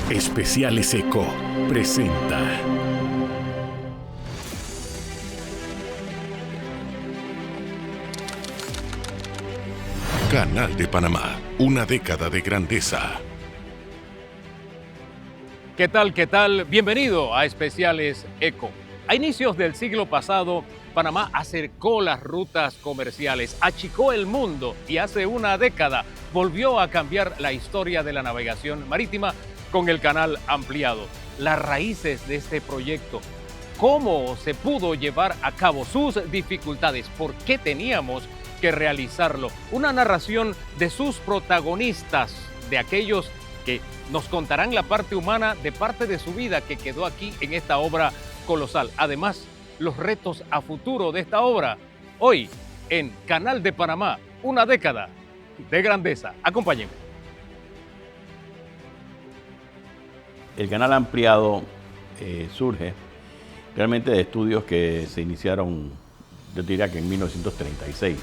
Especiales ECO presenta Canal de Panamá, una década de grandeza. ¿Qué tal? ¿Qué tal? Bienvenido a Especiales ECO. A inicios del siglo pasado, Panamá acercó las rutas comerciales, achicó el mundo y hace una década volvió a cambiar la historia de la navegación marítima con el canal ampliado. Las raíces de este proyecto, cómo se pudo llevar a cabo, sus dificultades, por qué teníamos que realizarlo. Una narración de sus protagonistas, de aquellos que nos contarán la parte humana de parte de su vida que quedó aquí en esta obra colosal. Además, los retos a futuro de esta obra. Hoy, en Canal de Panamá, una década de grandeza. Acompáñenme. El canal ampliado surge realmente de estudios que se iniciaron, yo diría que en 1936,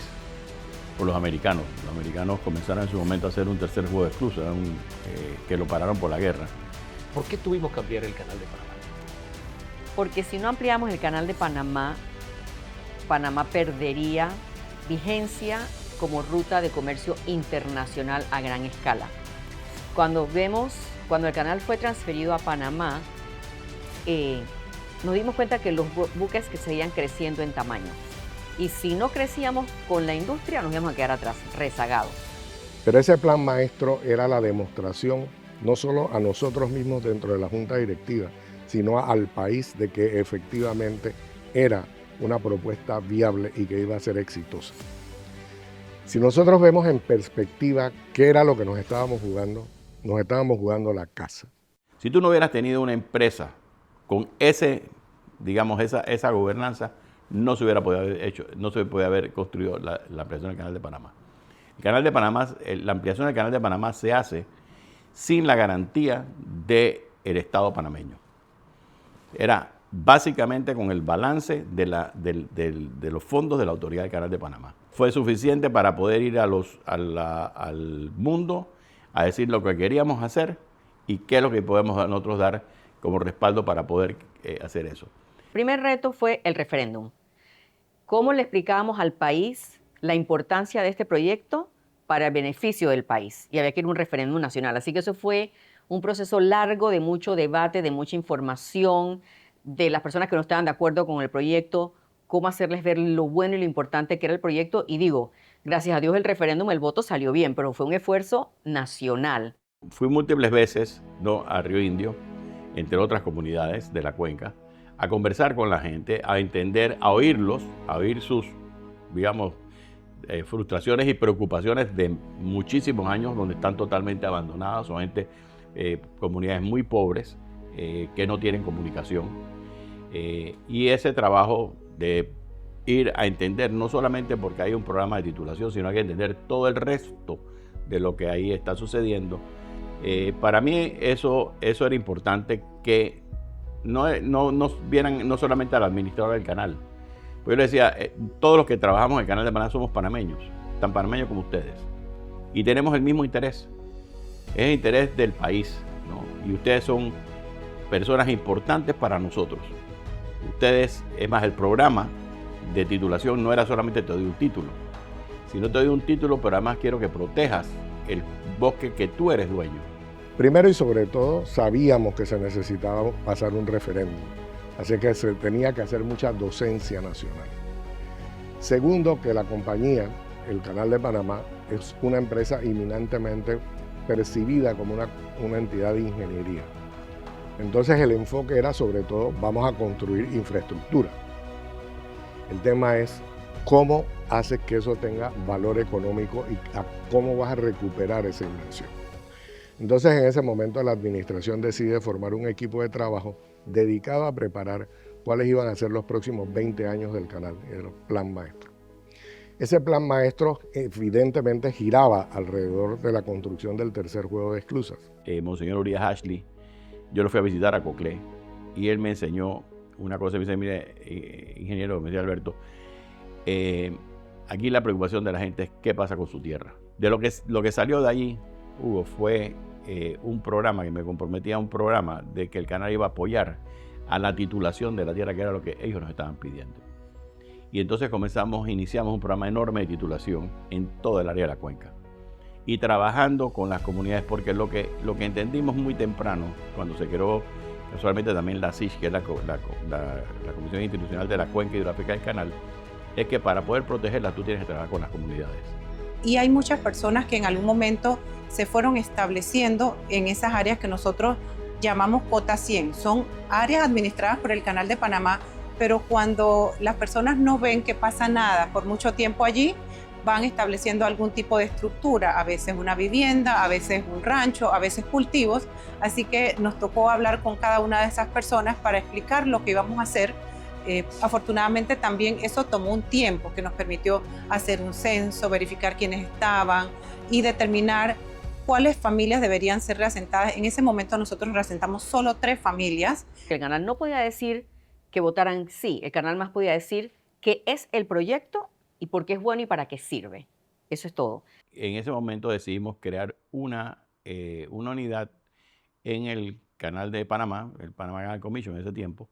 por los americanos. Los americanos comenzaron en su momento a hacer un tercer juego de esclusas, que lo pararon por la guerra. ¿Por qué tuvimos que ampliar el canal de Panamá? Porque si no ampliamos el canal de Panamá, Panamá perdería vigencia como ruta de comercio internacional a gran escala. Cuando el canal fue transferido a Panamá, nos dimos cuenta que los buques que seguían creciendo en tamaño. Y si no crecíamos con la industria, nos íbamos a quedar atrás, rezagados. Pero ese plan maestro era la demostración, no solo a nosotros mismos dentro de la Junta Directiva, sino al país de que efectivamente era una propuesta viable y que iba a ser exitosa. Si nosotros vemos en perspectiva qué era lo que nos estábamos jugando la casa. Si tú no hubieras tenido una empresa con esa gobernanza, no se podía haber construido la ampliación del Canal de Panamá. La ampliación del Canal de Panamá se hace sin la garantía del Estado panameño. Era básicamente con el balance de los fondos de la Autoridad del Canal de Panamá. Fue suficiente para poder ir al mundo a decir lo que queríamos hacer y qué es lo que podemos nosotros dar como respaldo para poder hacer eso. El primer reto fue el referéndum. ¿Cómo le explicábamos al país la importancia de este proyecto para el beneficio del país? Y había que ir a un referéndum nacional. Así que eso fue un proceso largo de mucho debate, de mucha información, de las personas que no estaban de acuerdo con el proyecto, cómo hacerles ver lo bueno y lo importante que era el proyecto. Y digo, gracias a Dios el referéndum, el voto salió bien, pero fue un esfuerzo nacional. Fui múltiples veces, ¿no?, a Río Indio, entre otras comunidades de la cuenca, a conversar con la gente, a entender, a oírlos, a oír sus, frustraciones y preocupaciones de muchísimos años donde están totalmente abandonadas, son comunidades muy pobres que no tienen comunicación. Y ese trabajo de ir a entender, no solamente porque hay un programa de titulación, sino hay que entender todo el resto de lo que ahí está sucediendo. Para mí eso era importante, que no vieran no solamente al administrador del canal. Pues yo le decía, todos los que trabajamos en el Canal de Panamá somos panameños, tan panameños como ustedes. Y tenemos el mismo interés, es el interés del país, ¿no? Y ustedes son personas importantes para nosotros. Ustedes, es más, el programa de titulación no era solamente te doy un título, sino te doy un título, pero además quiero que protejas el bosque que tú eres dueño. Primero y sobre todo, sabíamos que se necesitaba pasar un referéndum, así que se tenía que hacer mucha docencia nacional. Segundo, que la compañía, el Canal de Panamá, es una empresa eminentemente percibida como una entidad de ingeniería. Entonces el enfoque era sobre todo, vamos a construir infraestructura. El tema es cómo haces que eso tenga valor económico y cómo vas a recuperar esa inversión. Entonces en ese momento la administración decide formar un equipo de trabajo dedicado a preparar cuáles iban a ser los próximos 20 años del canal, el plan maestro. Ese plan maestro evidentemente giraba alrededor de la construcción del tercer juego de esclusas. Monseñor Urias Ashley, yo lo fui a visitar a Coclé y él me enseñó una cosa. Me dice, mire, ingeniero, me dice Alberto, aquí la preocupación de la gente es qué pasa con su tierra. De lo que salió de allí, Hugo, fue un programa, que me comprometía a un programa de que el canal iba a apoyar a la titulación de la tierra, que era lo que ellos nos estaban pidiendo. Y entonces iniciamos un programa enorme de titulación en todo el área de la cuenca. Y trabajando con las comunidades, porque lo que entendimos muy temprano, cuando se creó casualmente también la CISH, que es la Comisión Institucional de la Cuenca Hidrográfica del Canal, es que para poder protegerla tú tienes que trabajar con las comunidades. Y hay muchas personas que en algún momento se fueron estableciendo en esas áreas que nosotros llamamos Cota 100. Son áreas administradas por el Canal de Panamá, pero cuando las personas no ven que pasa nada por mucho tiempo allí, van estableciendo algún tipo de estructura, a veces una vivienda, a veces un rancho, a veces cultivos. Así que nos tocó hablar con cada una de esas personas para explicar lo que íbamos a hacer. Afortunadamente también eso tomó un tiempo que nos permitió hacer un censo, verificar quiénes estaban y determinar cuáles familias deberían ser reasentadas. En ese momento nosotros reasentamos solo 3 familias. El canal no podía decir que votaran sí, el canal más podía decir qué es el proyecto y por qué es bueno y para qué sirve. Eso es todo. En ese momento decidimos crear una unidad en el Canal de Panamá, el Panama Canal Commission en ese tiempo,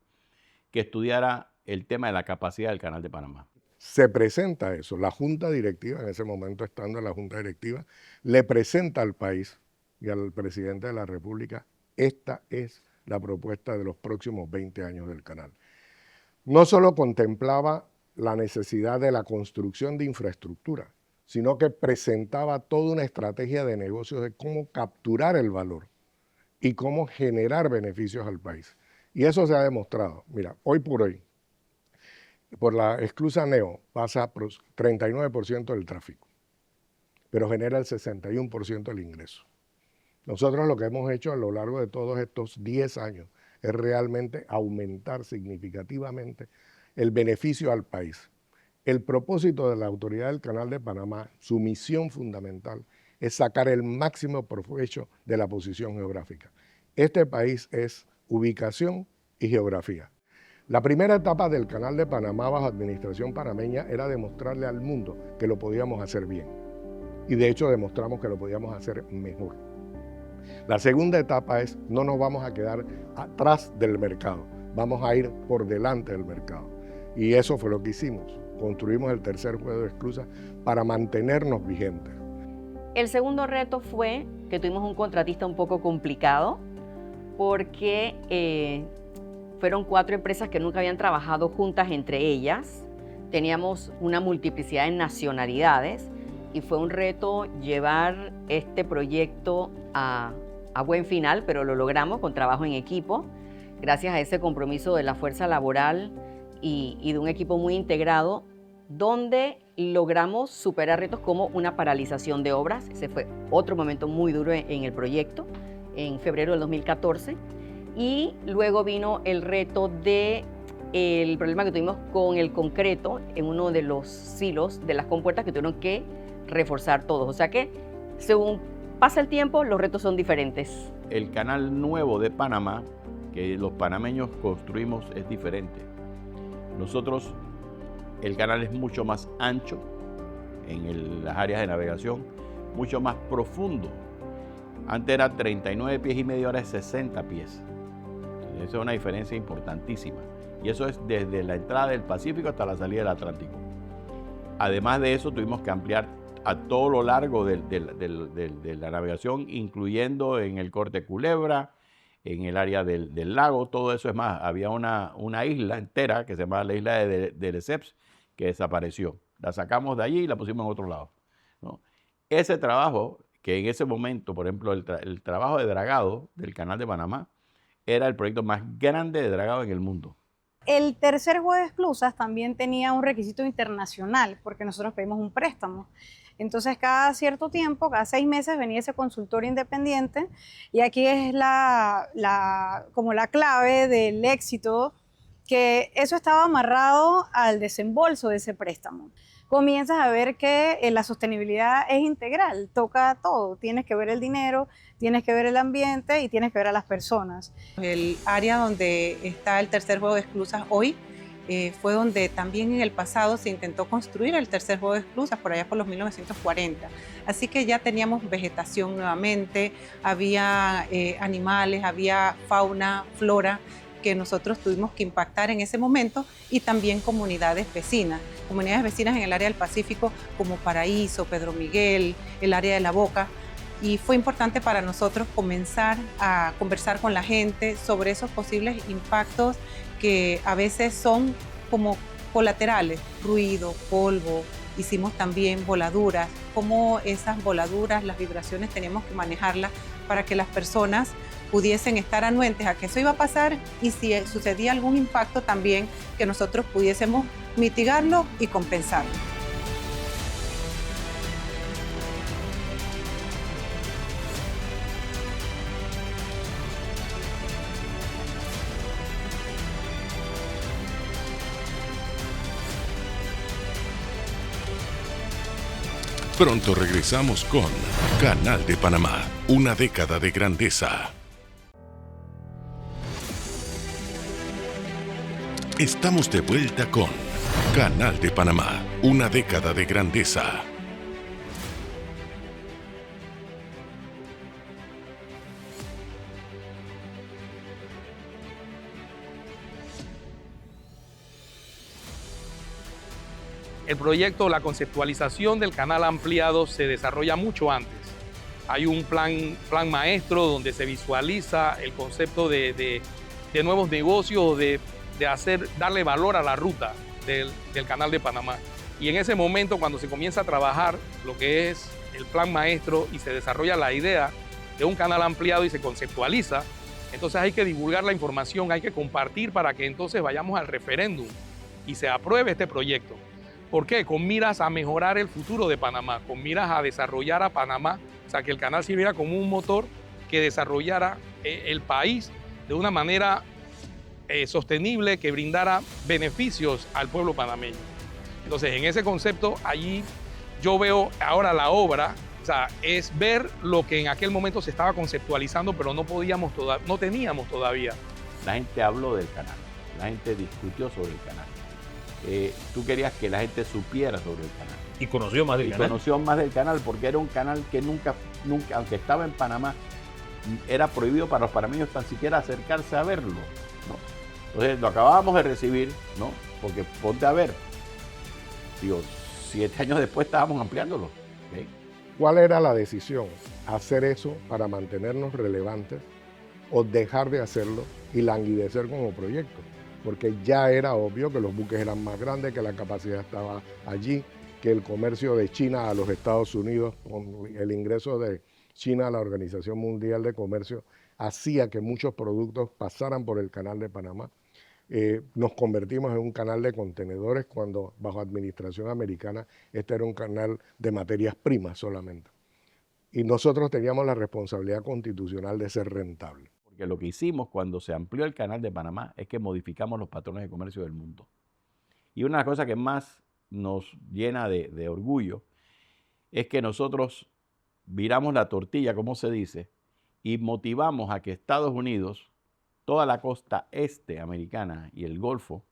que estudiara el tema de la capacidad del Canal de Panamá. Se presenta eso, la Junta Directiva, en ese momento estando en la Junta Directiva, le presenta al país y al presidente de la República, esta es la propuesta de los próximos 20 años del canal. No solo contemplaba la necesidad de la construcción de infraestructura, sino que presentaba toda una estrategia de negocios de cómo capturar el valor y cómo generar beneficios al país. Y eso se ha demostrado. Mira, hoy por hoy, por la esclusa Neo pasa 39% del tráfico, pero genera el 61% del ingreso. Nosotros lo que hemos hecho a lo largo de todos estos 10 años es realmente aumentar significativamente el beneficio al país. El propósito de la Autoridad del Canal de Panamá, su misión fundamental, es sacar el máximo provecho de la posición geográfica. Este país es ubicación y geografía. La primera etapa del Canal de Panamá bajo administración panameña era demostrarle al mundo que lo podíamos hacer bien. Y de hecho demostramos que lo podíamos hacer mejor. La segunda etapa es, no nos vamos a quedar atrás del mercado, vamos a ir por delante del mercado. Y eso fue lo que hicimos. Construimos el tercer juego de esclusas para mantenernos vigentes. El segundo reto fue que tuvimos un contratista un poco complicado porque fueron 4 empresas que nunca habían trabajado juntas entre ellas. Teníamos una multiplicidad de nacionalidades y fue un reto llevar este proyecto a buen final, pero lo logramos con trabajo en equipo, gracias a ese compromiso de la fuerza laboral y de un equipo muy integrado, donde logramos superar retos como una paralización de obras. Ese fue otro momento muy duro en el proyecto, en febrero del 2014. Y luego vino el reto del problema que tuvimos con el concreto en uno de los silos de las compuertas que tuvieron que reforzar todos. O sea que, según pasa el tiempo, los retos son diferentes. El canal nuevo de Panamá, que los panameños construimos, es diferente. Nosotros, el canal es mucho más ancho en las áreas de navegación, mucho más profundo. Antes era 39 pies y medio, ahora es 60 pies. Entonces, esa es una diferencia importantísima. Y eso es desde la entrada del Pacífico hasta la salida del Atlántico. Además de eso, tuvimos que ampliar a todo lo largo de la navegación, incluyendo en el corte Culebra, en el área del lago, todo eso. Es más, había una isla entera que se llamaba la isla de Lesseps, que desapareció. La sacamos de allí y la pusimos en otro lado, ¿no? Ese trabajo, que en ese momento, por ejemplo, el trabajo de dragado del Canal de Panamá, era el proyecto más grande de dragado en el mundo. El tercer juego de esclusas también tenía un requisito internacional, porque nosotros pedimos un préstamo. Entonces, cada cierto tiempo, cada 6 meses, venía ese consultor independiente, y aquí es como la clave del éxito, que eso estaba amarrado al desembolso de ese préstamo. Comienzas a ver que la sostenibilidad es integral, toca todo. Tienes que ver el dinero, tienes que ver el ambiente y tienes que ver a las personas. El área donde está el tercer juego de esclusas hoy fue donde también en el pasado se intentó construir el tercer juego de esclusas, por allá por los 1940. Así que ya teníamos vegetación nuevamente, había animales, había fauna, flora, que nosotros tuvimos que impactar en ese momento, y también comunidades vecinas en el área del Pacífico como Paraíso, Pedro Miguel, el área de La Boca. Y fue importante para nosotros comenzar a conversar con la gente sobre esos posibles impactos que a veces son como colaterales, ruido, polvo. Hicimos también voladuras, cómo esas voladuras, las vibraciones teníamos que manejarlas para que las personas pudiesen estar anuentes a que eso iba a pasar, y si sucedía algún impacto también que nosotros pudiésemos mitigarlo y compensarlo. Pronto regresamos con Canal de Panamá, una década de grandeza. Estamos de vuelta con Canal de Panamá, una década de grandeza. El proyecto, la conceptualización del canal ampliado se desarrolla mucho antes. Hay un plan maestro donde se visualiza el concepto de nuevos negocios, darle valor a la ruta del Canal de Panamá. Y en ese momento, cuando se comienza a trabajar lo que es el plan maestro y se desarrolla la idea de un canal ampliado y se conceptualiza, entonces hay que divulgar la información, hay que compartir para que entonces vayamos al referéndum y se apruebe este proyecto. ¿Por qué? Con miras a mejorar el futuro de Panamá, con miras a desarrollar a Panamá, o sea, que el canal sirviera como un motor que desarrollara el país de una manera sostenible, que brindara beneficios al pueblo panameño. Entonces, en ese concepto, allí yo veo ahora la obra, o sea, es ver lo que en aquel momento se estaba conceptualizando, pero no teníamos todavía. La gente habló del canal, la gente discutió sobre el canal. Tú querías que la gente supiera sobre el canal. Y conoció más del canal. Conoció más del canal porque era un canal que nunca, aunque estaba en Panamá, era prohibido para los panameños tan siquiera acercarse a verlo, ¿no? Entonces lo acabábamos de recibir, ¿no? Porque ponte a ver, digo, 7 años después estábamos ampliándolo. ¿Okay? ¿Cuál era la decisión? ¿Hacer eso para mantenernos relevantes o dejar de hacerlo y languidecer como proyecto? Porque ya era obvio que los buques eran más grandes, que la capacidad estaba allí, que el comercio de China a los Estados Unidos, con el ingreso de China a la Organización Mundial de Comercio, hacía que muchos productos pasaran por el Canal de Panamá. Nos convertimos en un canal de contenedores cuando bajo administración americana este era un canal de materias primas solamente. Y nosotros teníamos la responsabilidad constitucional de ser rentable. Porque lo que hicimos cuando se amplió el Canal de Panamá es que modificamos los patrones de comercio del mundo. Y una de las cosas que más nos llena de orgullo es que nosotros viramos la tortilla, como se dice, y motivamos a que Estados Unidos, toda la costa este americana y el Golfo,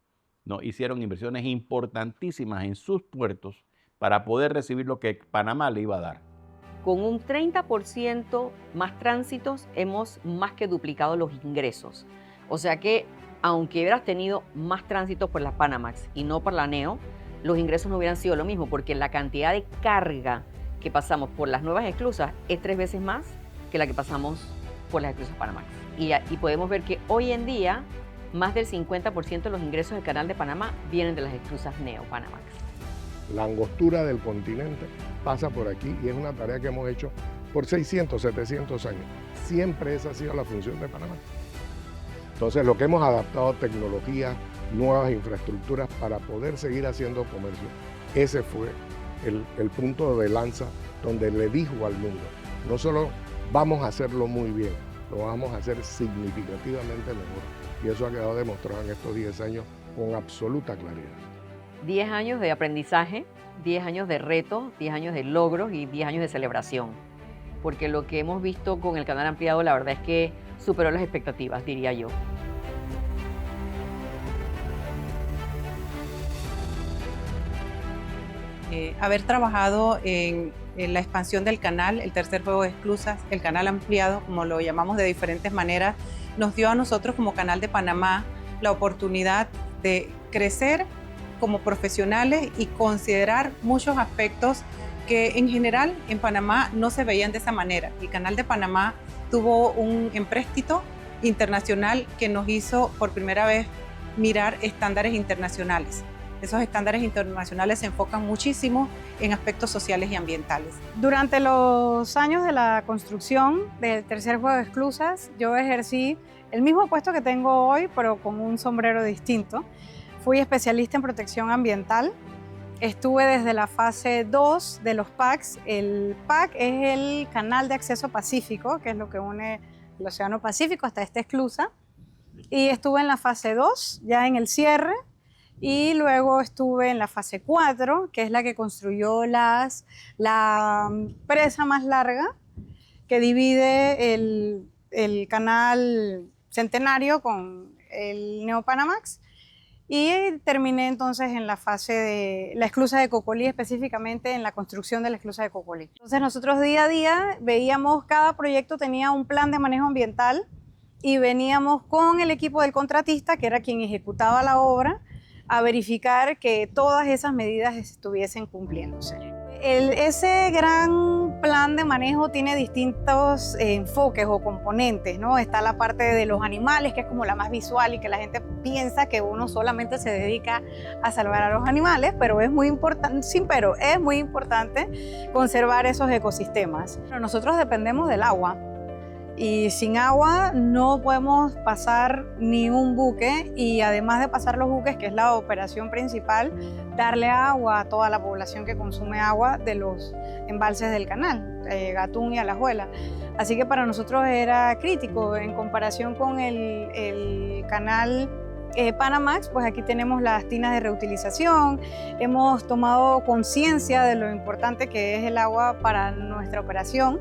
¿no? hicieron inversiones importantísimas en sus puertos para poder recibir lo que Panamá le iba a dar. Con un 30% más tránsitos hemos más que duplicado los ingresos. O sea que aunque hubieras tenido más tránsitos por la Panamax y no por la Neo, los ingresos no hubieran sido lo mismo, porque la cantidad de carga que pasamos por las nuevas esclusas es 3 veces más que la que pasamos por las esclusas Panamax. Y podemos ver que hoy en día más del 50% de los ingresos del Canal de Panamá vienen de las esclusas Neo Panamax. La angostura del continente pasa por aquí y es una tarea que hemos hecho por 600, 700 años. Siempre esa ha sido la función de Panamá. Entonces, lo que hemos adaptado, tecnología, nuevas infraestructuras para poder seguir haciendo comercio, ese fue el punto de lanza donde le dijo al mundo, no solo vamos a hacerlo muy bien, lo vamos a hacer significativamente mejor. Y eso ha quedado demostrado en estos 10 años con absoluta claridad. 10 años de aprendizaje, 10 años de retos, 10 años de logros y 10 años de celebración. Porque lo que hemos visto con el canal ampliado, la verdad es que superó las expectativas, diría yo. haber trabajado en la expansión del canal, el tercer juego de esclusas, el canal ampliado, como lo llamamos de diferentes maneras, nos dio a nosotros como Canal de Panamá la oportunidad de crecer como profesionales y considerar muchos aspectos que en general en Panamá no se veían de esa manera. El Canal de Panamá tuvo un empréstito internacional que nos hizo por primera vez mirar estándares internacionales. Esos estándares internacionales se enfocan muchísimo en aspectos sociales y ambientales. Durante los años de la construcción del tercer juego de esclusas, yo ejercí el mismo puesto que tengo hoy, pero con un sombrero distinto. Fui especialista en protección ambiental. Estuve desde la fase 2 de los PACs. El PAC es el Canal de Acceso Pacífico, que es lo que une el Océano Pacífico hasta esta esclusa. Y estuve en la fase 2, ya en el cierre. Y luego estuve en la fase 4, que es la que construyó la presa más larga que divide el canal Centenario con el Neopanamax. Y terminé entonces en la fase de la esclusa de Cocolí, específicamente en la construcción de la esclusa de Cocolí. Entonces nosotros día a día veíamos, cada proyecto tenía un plan de manejo ambiental y veníamos con el equipo del contratista, que era quien ejecutaba la obra, a verificar que todas esas medidas estuviesen cumpliéndose. Ese gran plan de manejo tiene distintos enfoques o componentes, ¿no? Está la parte de los animales, que es como la más visual y que la gente piensa que uno solamente se dedica a salvar a los animales, pero es muy importante, es muy importante conservar esos ecosistemas. Pero nosotros dependemos del agua. Y sin agua no podemos pasar ni un buque, y además de pasar los buques, que es la operación principal, darle agua a toda la población que consume agua de los embalses del canal, Gatún y Alajuela. Así que para nosotros era crítico en comparación con el canal Panamax. Pues aquí tenemos las tinas de reutilización, hemos tomado conciencia de lo importante que es el agua para nuestra operación.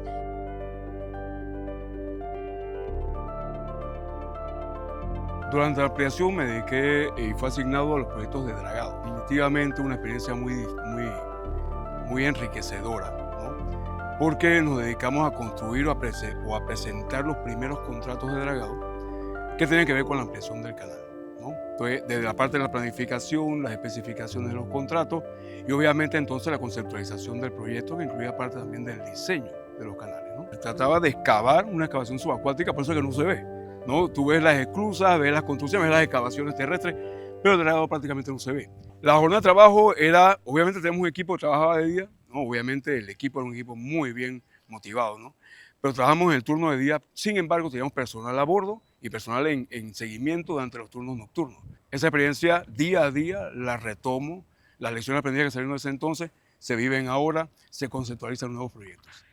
Durante la ampliación me dediqué y fue asignado a los proyectos de dragado. Definitivamente una experiencia muy enriquecedora, ¿no? Porque nos dedicamos a construir o a presentar los primeros contratos de dragado que tienen que ver con la ampliación del canal, ¿no? Entonces, desde la parte de la planificación, las especificaciones de los contratos y obviamente entonces la conceptualización del proyecto, que incluía parte también del diseño de los canales, ¿no? Se trataba de excavar una excavación subacuática, por eso es que no se ve, ¿no? Tú ves las esclusas, ves las construcciones, ves las excavaciones terrestres, pero el dragado prácticamente no se ve. La jornada de trabajo era, obviamente tenemos un equipo que trabajaba de día, ¿no? Obviamente el equipo era un equipo muy bien motivado, ¿no? Pero trabajamos en el turno de día, sin embargo teníamos personal a bordo y personal en seguimiento durante los turnos nocturnos. Esa experiencia día a día la retomo, las lecciones aprendidas que salieron de ese entonces se viven ahora, se conceptualizan nuevos proyectos.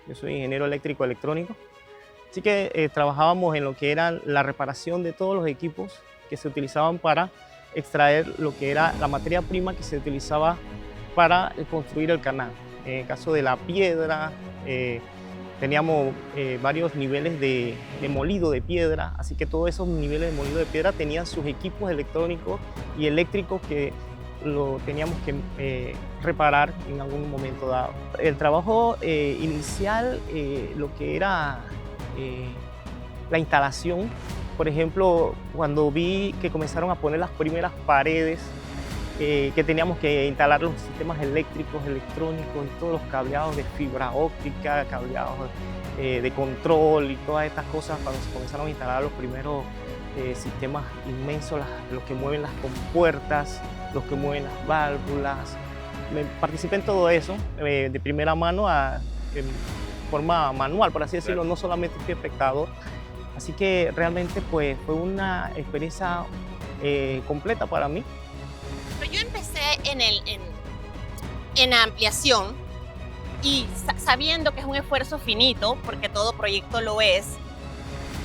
Yo soy ingeniero eléctrico electrónico. Así que trabajábamos en lo que era la reparación de todos los equipos que se utilizaban para extraer lo que era la materia prima que se utilizaba para construir el canal. En el caso de la piedra, teníamos varios niveles de molido de piedra, así que todos esos niveles de molido de piedra tenían sus equipos electrónicos y eléctricos que lo teníamos que reparar en algún momento dado. El trabajo inicial, lo que era la instalación, por ejemplo, cuando vi que comenzaron a poner las primeras paredes, que teníamos que instalar los sistemas eléctricos, electrónicos y todos los cableados de fibra óptica, cableados de control y todas estas cosas, cuando se comenzaron a instalar los primeros sistemas inmensos, los que mueven las compuertas, los que mueven las válvulas. Participé en todo eso de primera mano en forma manual, por así decirlo, no solamente fui espectador. Así que realmente pues, fue una experiencia completa para mí. Pero yo empecé en la ampliación y sabiendo que es un esfuerzo finito, porque todo proyecto lo es,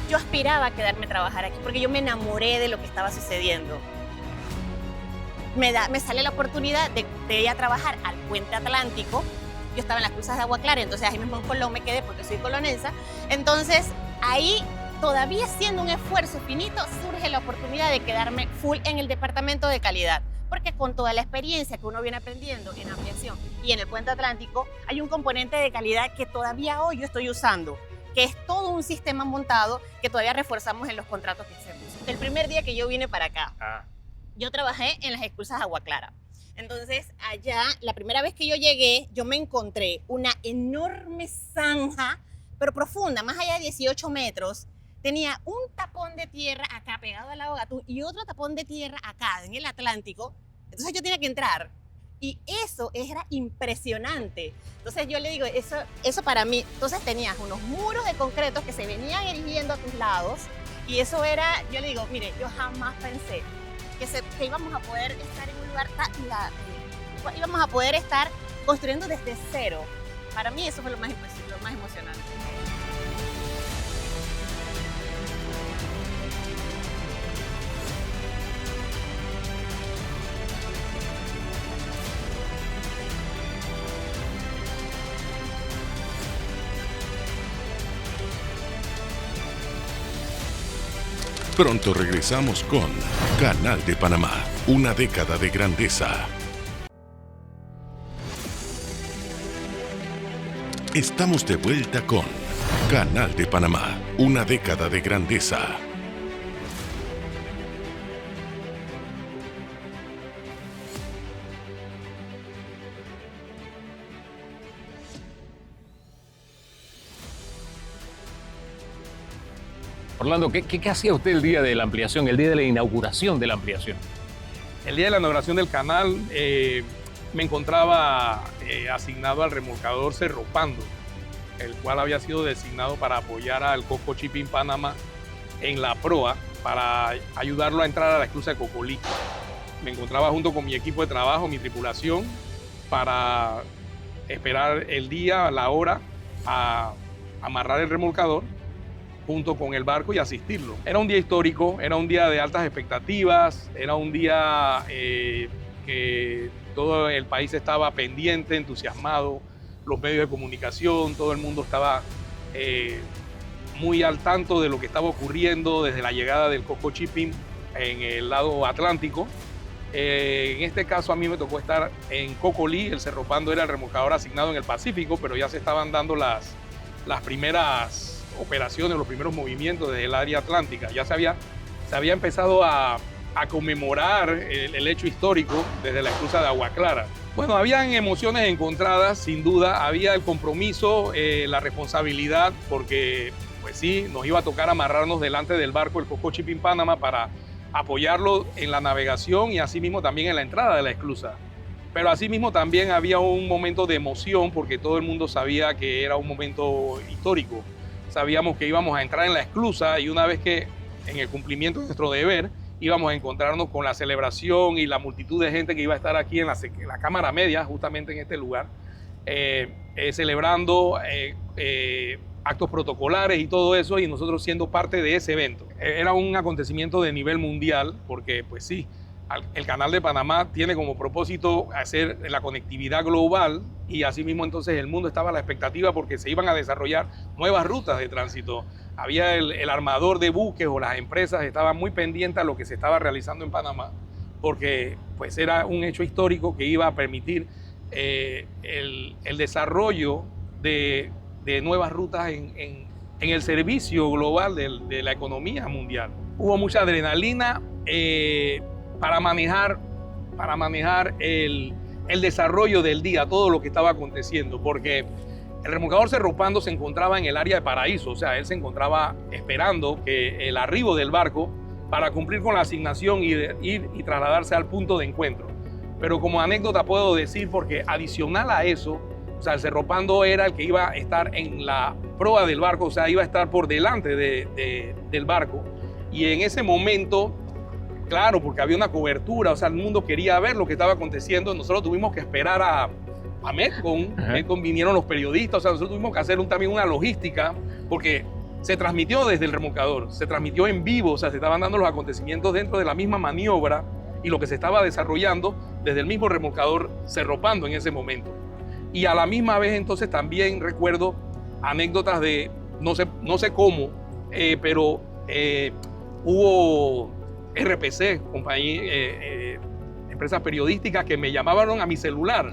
yo aspiraba a quedarme a trabajar aquí porque yo me enamoré de lo que estaba sucediendo. Me sale la oportunidad de ir a trabajar al Puente Atlántico. Yo estaba en las Cruzas de Agua Clara, entonces ahí mismo en Colón me quedé porque soy colonensa. Entonces ahí, todavía siendo un esfuerzo finito, surge la oportunidad de quedarme full en el departamento de calidad. porque con toda la experiencia que uno viene aprendiendo en ampliación y en el puente atlántico, hay un componente de calidad que todavía hoy yo estoy usando, que es todo un sistema montado que todavía reforzamos en los contratos que hacemos. El primer día que yo vine para acá, yo trabajé en las esclusas Agua Clara. Entonces, allá, la primera vez que yo llegué, yo me encontré una enorme zanja, pero profunda, más allá de 18 metros. Tenía un tapón de tierra acá pegado al lago Gatún y otro tapón de tierra acá en el Atlántico. Entonces yo tenía que entrar. Y eso era impresionante. Entonces yo le digo, eso para mí. Entonces tenías unos muros de concreto que se venían erigiendo a tus lados. Y eso era, yo le digo, mire, yo jamás pensé que íbamos a poder estar en un lugar íbamos a poder estar construyendo desde cero. Para mí eso fue lo más emocionante. Pronto regresamos con Canal de Panamá, una década de grandeza. Estamos de vuelta con Canal de Panamá, una década de grandeza. Orlando, ¿qué hacía usted el día de la ampliación, el día de la inauguración de la ampliación? El día de la inauguración del canal me encontraba asignado al remolcador Cerro Pando, el cual había sido designado para apoyar al Coco Shipping Panamá en la proa para ayudarlo a entrar a la esclusa de Cocolí. Me encontraba junto con mi equipo de trabajo, mi tripulación, para esperar el día, la hora, a amarrar el remolcador junto con el barco y asistirlo. Era un día histórico, era un día de altas expectativas, era un día que todo el país estaba pendiente, entusiasmado, los medios de comunicación, todo el mundo estaba muy al tanto de lo que estaba ocurriendo desde la llegada del Coco Shipping en el lado Atlántico. En este caso a mí me tocó estar en Cocolí, el Cerro Pando era el remolcador asignado en el Pacífico, pero ya se estaban dando las primeras operaciones, los primeros movimientos desde el área atlántica. Ya se había empezado a conmemorar el hecho histórico desde la esclusa de Agua Clara. Bueno, habían emociones encontradas, sin duda. Había el compromiso, la responsabilidad, porque pues sí, nos iba a tocar amarrarnos delante del barco, el Coco Shipping Panamá, para apoyarlo en la navegación y asimismo también en la entrada de la esclusa. Pero asimismo también había un momento de emoción, porque todo el mundo sabía que era un momento histórico. Sabíamos que íbamos a entrar en la esclusa y una vez que en el cumplimiento de nuestro deber íbamos a encontrarnos con la celebración y la multitud de gente que iba a estar aquí en la Cámara Media, justamente en este lugar, celebrando actos protocolares y todo eso, y nosotros siendo parte de ese evento. Era un acontecimiento de nivel mundial porque, pues sí, el Canal de Panamá tiene como propósito hacer la conectividad global y asimismo entonces el mundo estaba a la expectativa porque se iban a desarrollar nuevas rutas de tránsito. Había el armador de buques o las empresas estaban muy pendientes a lo que se estaba realizando en Panamá porque pues era un hecho histórico que iba a permitir el desarrollo de nuevas rutas en el servicio global de la economía mundial. Hubo mucha adrenalina para manejar el desarrollo del día, todo lo que estaba aconteciendo, porque el remolcador Cerro Pando se encontraba en el área de Paraíso, o sea, él se encontraba esperando que el arribo del barco para cumplir con la asignación y ir y trasladarse al punto de encuentro. Pero como anécdota puedo decir, porque adicional a eso, o sea, el Cerro Pando era el que iba a estar en la proa del barco, o sea, iba a estar por delante del barco, y en ese momento, claro, porque había una cobertura, o sea, el mundo quería ver lo que estaba aconteciendo. Nosotros tuvimos que esperar a Metcon. Metcon vinieron los periodistas, o sea, nosotros tuvimos que hacer también una logística, porque se transmitió desde el remolcador, se transmitió en vivo, o sea, se estaban dando los acontecimientos dentro de la misma maniobra y lo que se estaba desarrollando desde el mismo remolcador Cerro Pando en ese momento. Y a la misma vez entonces también recuerdo anécdotas de, no sé cómo, pero hubo RPC, empresas periodísticas que me llamaban a mi celular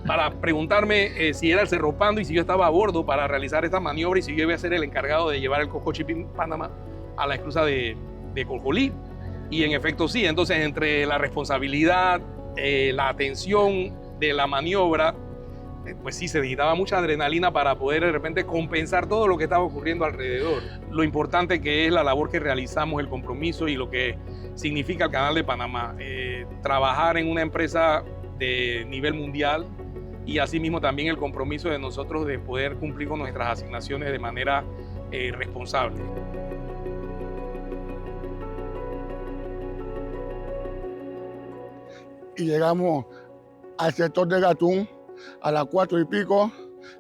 para preguntarme si era el Cerro Pando y si yo estaba a bordo para realizar esta maniobra y si yo iba a ser el encargado de llevar el Coco Shipping Panamá a la esclusa de Colcolí. Y en efecto sí, entonces entre la responsabilidad, la atención de la maniobra, pues sí, se necesitaba mucha adrenalina para poder de repente compensar todo lo que estaba ocurriendo alrededor. Lo importante que es la labor que realizamos, el compromiso y lo que significa el Canal de Panamá. Trabajar en una empresa de nivel mundial y asimismo también el compromiso de nosotros de poder cumplir con nuestras asignaciones de manera responsable. Y llegamos al sector de Gatún a las 4 y pico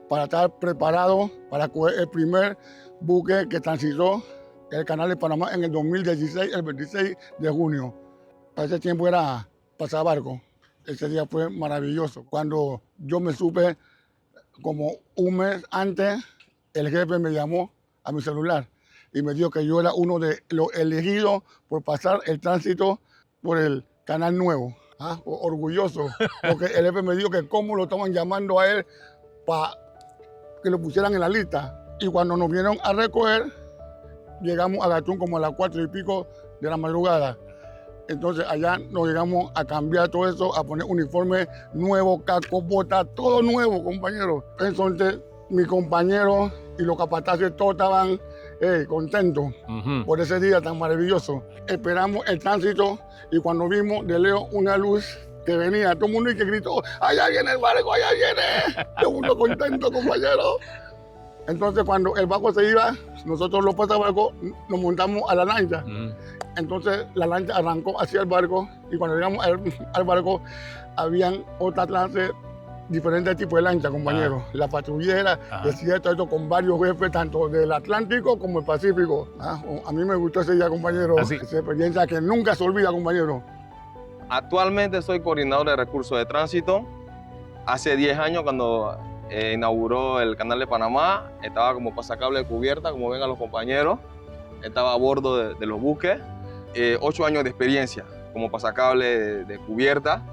para estar preparados para coger el primer buque que transitó el Canal de Panamá en el 2016, el 26 de junio. Para ese tiempo era pasabarco. Ese día fue maravilloso. Cuando yo me supe, como un mes antes, el jefe me llamó a mi celular y me dijo que yo era uno de los elegidos por pasar el tránsito por el canal nuevo. Orgulloso, porque el jefe me dijo que cómo lo estaban llamando a él para que lo pusieran en la lista. Y cuando nos vinieron a recoger, llegamos a Gatún como a las 4 y pico de la madrugada. Entonces allá nos llegamos a cambiar todo eso, a poner uniforme nuevo, casco, botas, todo nuevo, compañeros. Entonces mis compañeros y los capataces todos estaban contentos por ese día tan maravilloso. Esperamos el tránsito y cuando vimos de lejos una luz que venía, todo el mundo y que gritó, allá viene el barco, allá viene. Todo el mundo contento, compañeros. Entonces cuando el barco se iba, nosotros los pasabarcos nos montamos a la lancha. Entonces la lancha arrancó hacia el barco y cuando llegamos al barco habían otra clase, diferentes tipos de lancha, compañeros. La patrullera, desierto, esto con varios jefes, tanto del Atlántico como el Pacífico. A mí me gustó ese día, compañero. Esa experiencia que nunca se olvida, compañero. Actualmente soy coordinador de recursos de tránsito. Hace 10 años, cuando inauguró el Canal de Panamá, estaba como pasacable de cubierta, como ven a los compañeros. Estaba a bordo de los buques. 8 años de experiencia como pasacable de cubierta,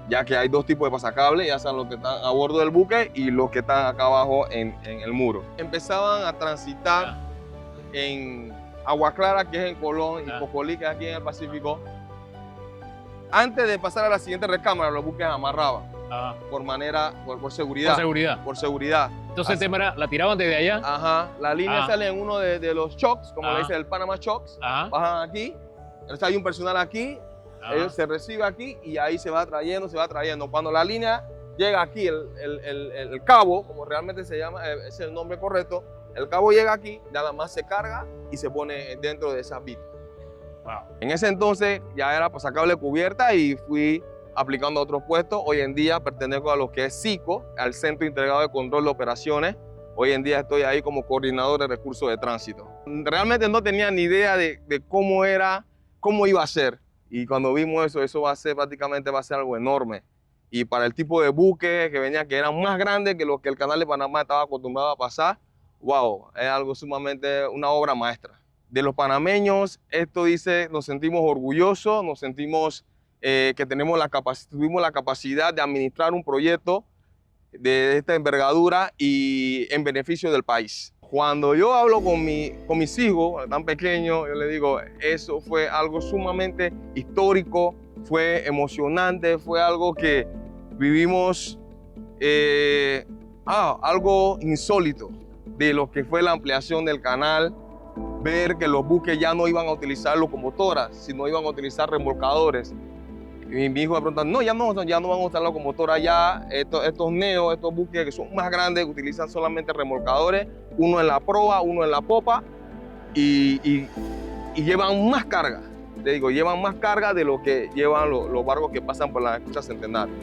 ya que hay 2 tipos de pasacables, ya sean los que están a bordo del buque y los que están acá abajo en el muro. Empezaban a transitar en Agua Clara, que es en Colón, y Cocolí, que es aquí en el Pacífico. Antes de pasar a la siguiente recámara, los buques amarraban por seguridad. Por seguridad. Entonces el tema era, ¿la tiraban desde allá? Ajá, la línea sale en uno de los chocks, como le dice el Panama Chocks, bajan aquí, entonces hay un personal aquí, ellos se recibe aquí y ahí se va trayendo. Cuando la línea llega aquí, el cabo, como realmente se llama, es el nombre correcto, el cabo llega aquí, nada más se carga y se pone dentro de esa bit. En ese entonces ya era pasacable cubierta y fui aplicando a otros puestos. Hoy en día pertenezco a lo que es CICO, al Centro Integrado de Control de Operaciones. Hoy en día estoy ahí como coordinador de recursos de tránsito. Realmente no tenía ni idea de cómo iba a ser. Y cuando vimos eso va a ser algo enorme. Y para el tipo de buque que venía, que eran más grandes que lo que el Canal de Panamá estaba acostumbrado a pasar, wow, es algo sumamente, una obra maestra. De los panameños, esto dice, nos sentimos orgullosos, nos sentimos que tuvimos la capacidad de administrar un proyecto de esta envergadura y en beneficio del país. Cuando yo hablo con mis hijos, tan pequeños, yo les digo, eso fue algo sumamente histórico, fue emocionante, fue algo que vivimos, algo insólito de lo que fue la ampliación del canal, ver que los buques ya no iban a utilizar locomotoras, sino iban a utilizar remolcadores. Y mi hijo me pregunta, no, ya no van a usar locomotoras, ya estos neos, estos buques que son más grandes, utilizan solamente remolcadores, uno en la proa, uno en la popa, y llevan más carga. Te digo, llevan más carga de lo que llevan los barcos que pasan por la escucha Centenario.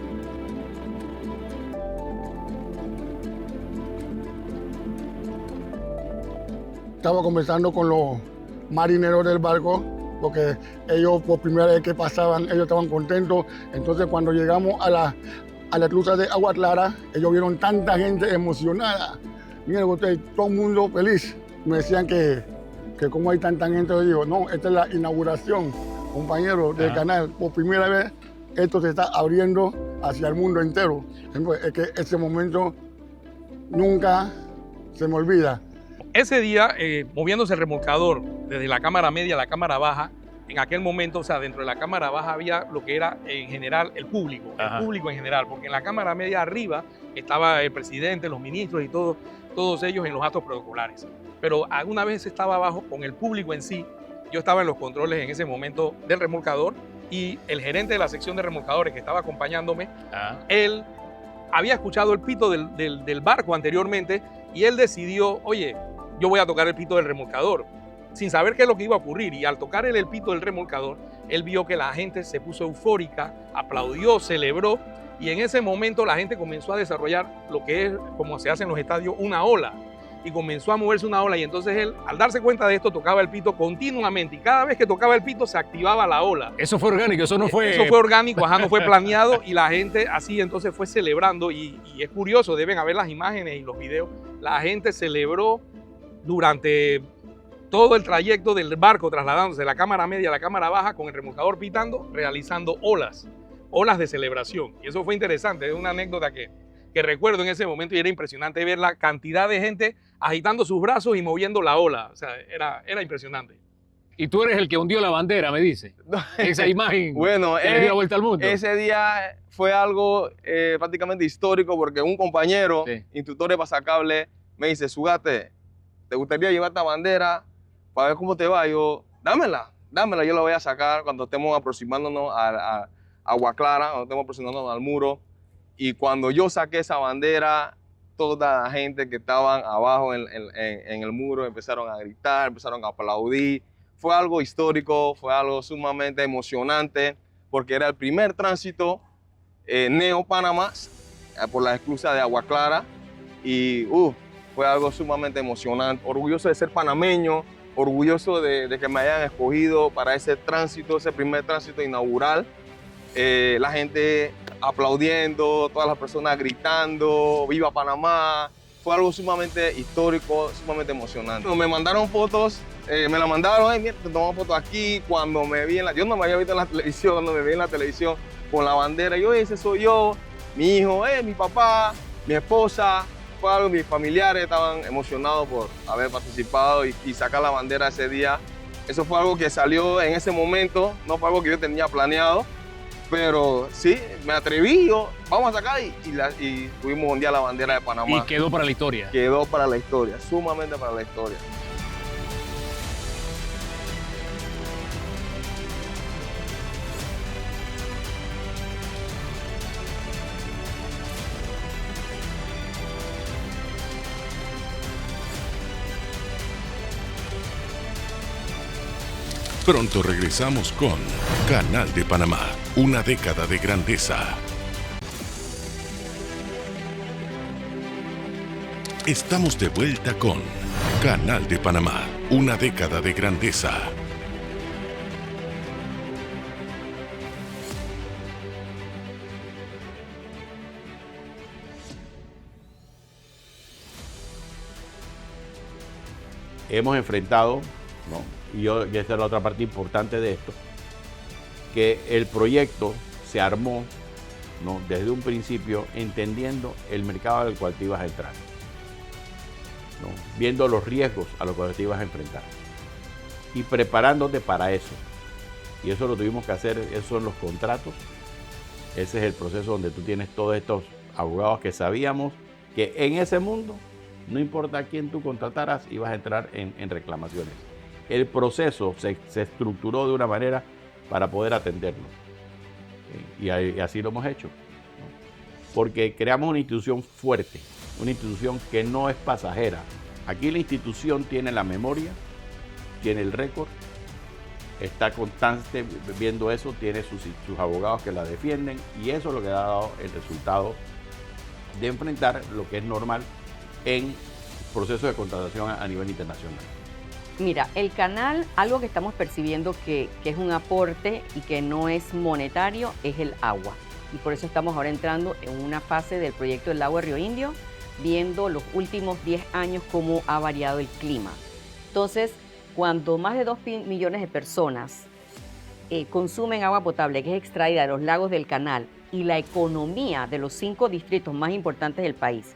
Estaba conversando con los marineros del barco, porque ellos por primera vez que pasaban, ellos estaban contentos. Entonces cuando llegamos a la esclusa de Agua Clara, ellos vieron tanta gente emocionada. Miren ustedes, todo el mundo feliz. Me decían que como hay tanta gente, yo digo, no, esta es la inauguración, compañeros, del canal. Por primera vez esto se está abriendo hacia el mundo entero. Es que ese momento nunca se me olvida. Ese día, moviéndose el remolcador desde la cámara media a la cámara baja, en aquel momento, o sea, dentro de la cámara baja había lo que era en general el público en general, porque en la cámara media arriba estaba el presidente, los ministros y todos ellos en los actos protocolares. Pero alguna vez estaba abajo con el público en sí. Yo estaba en los controles en ese momento del remolcador y el gerente de la sección de remolcadores que estaba acompañándome, él había escuchado el pito del barco anteriormente y él decidió, oye, yo voy a tocar el pito del remolcador, sin saber qué es lo que iba a ocurrir. Y al tocar el pito del remolcador, él vio que la gente se puso eufórica, aplaudió, celebró, y en ese momento la gente comenzó a desarrollar lo que es, como se hace en los estadios, una ola. Y comenzó a moverse una ola, y entonces él, al darse cuenta de esto, tocaba el pito continuamente, y cada vez que tocaba el pito se activaba la ola. Eso fue orgánico, eso no fue... Eso fue orgánico, no fue planeado, y la gente así entonces fue celebrando, y es curioso, deben haber las imágenes y los videos. La gente celebró durante todo el trayecto del barco, trasladándose de la cámara media a la cámara baja, con el remolcador pitando, realizando olas de celebración. Y eso fue interesante, es una anécdota que recuerdo en ese momento, y era impresionante ver la cantidad de gente agitando sus brazos y moviendo la ola. O sea, era impresionante. Y tú eres el que hundió la bandera, me dice. Esa imagen bueno, que le dio la vuelta al mundo. Ese día fue algo prácticamente histórico, porque un compañero, instructor de pasacable, me dice, Zugate, ¿te gustaría llevar esta bandera para ver cómo te va? Yo, dámela, yo la voy a sacar cuando estemos aproximándonos a Agua Clara, cuando estemos aproximándonos al muro. Y cuando yo saqué esa bandera, toda la gente que estaban abajo en el muro empezaron a gritar, empezaron a aplaudir. Fue algo histórico, fue algo sumamente emocionante, porque era el primer tránsito Neo-Panamá por la esclusa de Agua Clara. Y fue algo sumamente emocionante. Orgulloso de ser panameño, orgulloso de que me hayan escogido para ese tránsito, ese primer tránsito inaugural. La gente aplaudiendo, todas las personas gritando, ¡Viva Panamá! Fue algo sumamente histórico, sumamente emocionante. Me mandaron fotos, me la mandaron, mira, te tomamos fotos aquí. Cuando me vi yo no me había visto en la televisión, cuando me vi en la televisión con la bandera, yo, ese soy yo, mi hijo, mi papá, mi esposa. Fue algo, mis familiares estaban emocionados por haber participado y sacar la bandera ese día. Eso fue algo que salió en ese momento, no fue algo que yo tenía planeado. Pero sí, me atreví, vamos a sacar y pudimos ondear la bandera de Panamá. Y quedó para la historia. Quedó para la historia, sumamente para la historia. Pronto regresamos con Canal de Panamá, una década de grandeza. Estamos de vuelta con Canal de Panamá, una década de grandeza. Hemos enfrentado, y esta es la otra parte importante de esto, que el proyecto se armó desde un principio entendiendo el mercado al cual te ibas a entrar, viendo los riesgos a los que te ibas a enfrentar y preparándote para eso. Y eso lo tuvimos que hacer, esos son los contratos, ese es el proceso donde tú tienes todos estos abogados que sabíamos que en ese mundo, no importa a quién tú contrataras, ibas a entrar en reclamaciones. El proceso se estructuró de una manera para poder atenderlo. Y así lo hemos hecho. Porque creamos una institución fuerte, una institución que no es pasajera. Aquí la institución tiene la memoria, tiene el récord, está constante viendo eso, tiene sus abogados que la defienden, y eso es lo que ha dado el resultado de enfrentar lo que es normal en procesos de contratación a nivel internacional. Mira, el canal, algo que estamos percibiendo que es un aporte y que no es monetario, es el agua. Y por eso estamos ahora entrando en una fase del proyecto del Lago de Río Indio, viendo los últimos 10 años cómo ha variado el clima. Entonces, cuando más de 2 millones de personas consumen agua potable que es extraída de los lagos del canal y la economía de los 5 distritos más importantes del país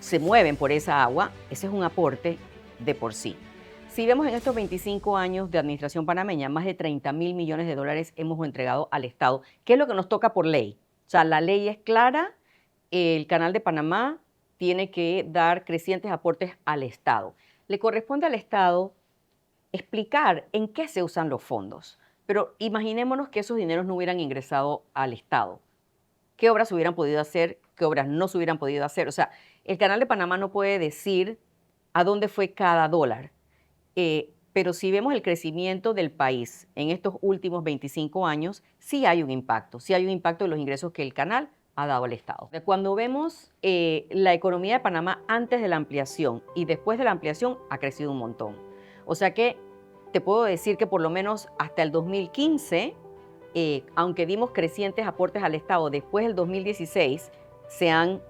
se mueven por esa agua, ese es un aporte de por sí. Si vemos en estos 25 años de administración panameña, más de 30.000 millones de dólares hemos entregado al Estado, que es lo que nos toca por ley. O sea, la ley es clara, el Canal de Panamá tiene que dar crecientes aportes al Estado. Le corresponde al Estado explicar en qué se usan los fondos, pero imaginémonos que esos dineros no hubieran ingresado al Estado. ¿Qué obras se hubieran podido hacer? ¿Qué obras no se hubieran podido hacer? O sea, el Canal de Panamá no puede decir a dónde fue cada dólar. Pero si vemos el crecimiento del país en estos últimos 25 años, sí hay un impacto de los ingresos que el canal ha dado al Estado. Cuando vemos la economía de Panamá antes de la ampliación y después de la ampliación, ha crecido un montón. O sea que te puedo decir que por lo menos hasta el 2015, aunque dimos crecientes aportes al Estado, después del 2016 se han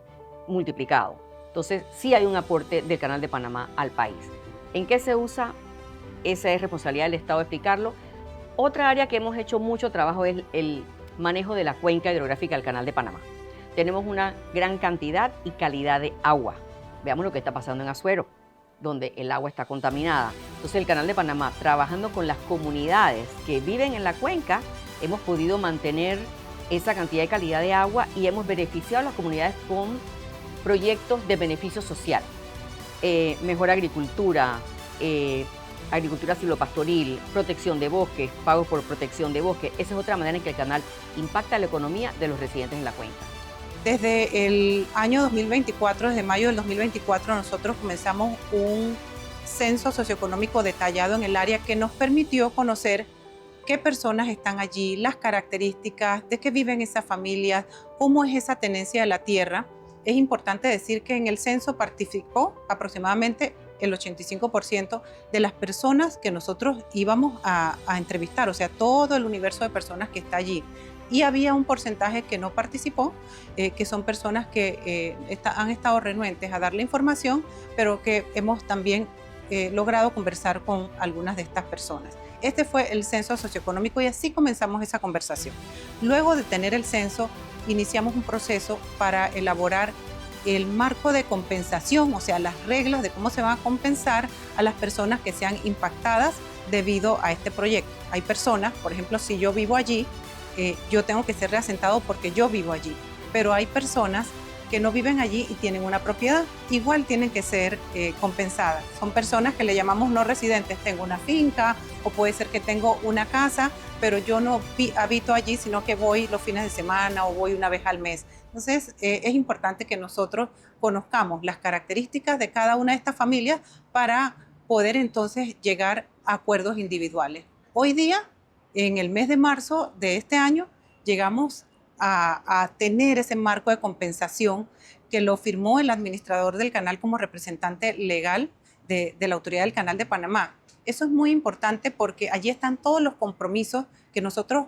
multiplicado. Entonces sí hay un aporte del Canal de Panamá al país. ¿En qué se usa? Esa es responsabilidad del Estado explicarlo. Otra área que hemos hecho mucho trabajo es el manejo de la cuenca hidrográfica del Canal de Panamá. Tenemos una gran cantidad y calidad de agua. Veamos lo que está pasando en Azuero, donde el agua está contaminada. Entonces el Canal de Panamá, trabajando con las comunidades que viven en la cuenca, hemos podido mantener esa cantidad de calidad de agua y hemos beneficiado a las comunidades con proyectos de beneficio social. Mejor agricultura, agricultura silvopastoril, protección de bosques, pagos por protección de bosques. Esa es otra manera en que el canal impacta la economía de los residentes en la cuenca. Desde el año 2024, desde mayo del 2024, nosotros comenzamos un censo socioeconómico detallado en el área que nos permitió conocer qué personas están allí, las características, de qué viven esas familias, cómo es esa tenencia de la tierra. Es importante decir que en el censo participó aproximadamente el 85% de las personas que nosotros íbamos a entrevistar, o sea, todo el universo de personas que está allí. Y había un porcentaje que no participó, que son personas que han estado renuentes a dar la información, pero que hemos también logrado conversar con algunas de estas personas. Este fue el censo socioeconómico y así comenzamos esa conversación. Luego de tener el censo, iniciamos un proceso para elaborar el marco de compensación, o sea, las reglas de cómo se van a compensar a las personas que sean impactadas debido a este proyecto. Hay personas, por ejemplo, si yo vivo allí, yo tengo que ser reasentado porque yo vivo allí, pero hay personas que no viven allí y tienen una propiedad, igual tienen que ser compensadas. Son personas que le llamamos no residentes. Tengo una finca o puede ser que tengo una casa, pero yo no habito allí, sino que voy los fines de semana o voy una vez al mes. Entonces, es importante que nosotros conozcamos las características de cada una de estas familias para poder entonces llegar a acuerdos individuales. Hoy día, en el mes de marzo de este año, llegamos a tener ese marco de compensación que lo firmó el administrador del canal como representante legal de la autoridad del Canal de Panamá. Eso es muy importante porque allí están todos los compromisos que nosotros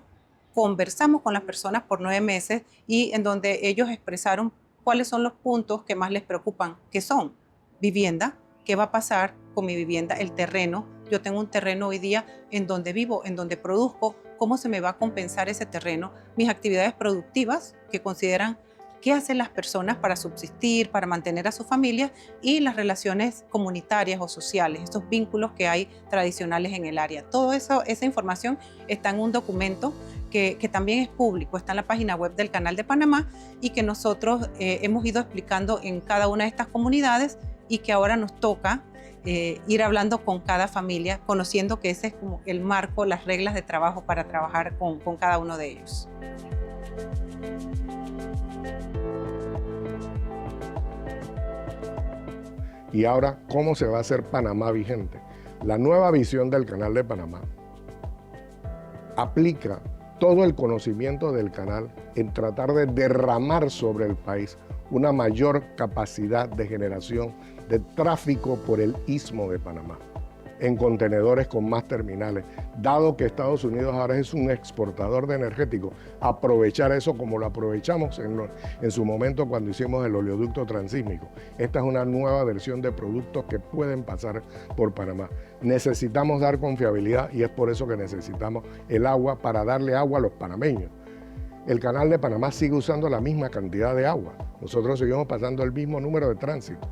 conversamos con las personas por 9 meses y en donde ellos expresaron cuáles son los puntos que más les preocupan, que son vivienda, qué va a pasar con mi vivienda, el terreno. Yo tengo un terreno hoy día en donde vivo, en donde produzco, cómo se me va a compensar ese terreno, mis actividades productivas que consideran qué hacen las personas para subsistir, para mantener a su familia y las relaciones comunitarias o sociales, esos vínculos que hay tradicionales en el área. Todo eso, esa información está en un documento que también es público, está en la página web del Canal de Panamá y que nosotros hemos ido explicando en cada una de estas comunidades y que ahora nos toca ir hablando con cada familia, conociendo que ese es como el marco, las reglas de trabajo para trabajar con cada uno de ellos. Y ahora, ¿cómo se va a hacer Panamá vigente? La nueva visión del Canal de Panamá aplica todo el conocimiento del canal en tratar de derramar sobre el país una mayor capacidad de generación de tráfico por el Istmo de Panamá. en contenedores con más terminales. Dado que Estados Unidos ahora es un exportador de energéticos, aprovechar eso como lo aprovechamos en su momento cuando hicimos el oleoducto transísmico. Esta es una nueva versión de productos que pueden pasar por Panamá. Necesitamos dar confiabilidad y es por eso que necesitamos el agua para darle agua a los panameños. El canal de Panamá sigue usando la misma cantidad de agua. Nosotros seguimos pasando el mismo número de tránsito.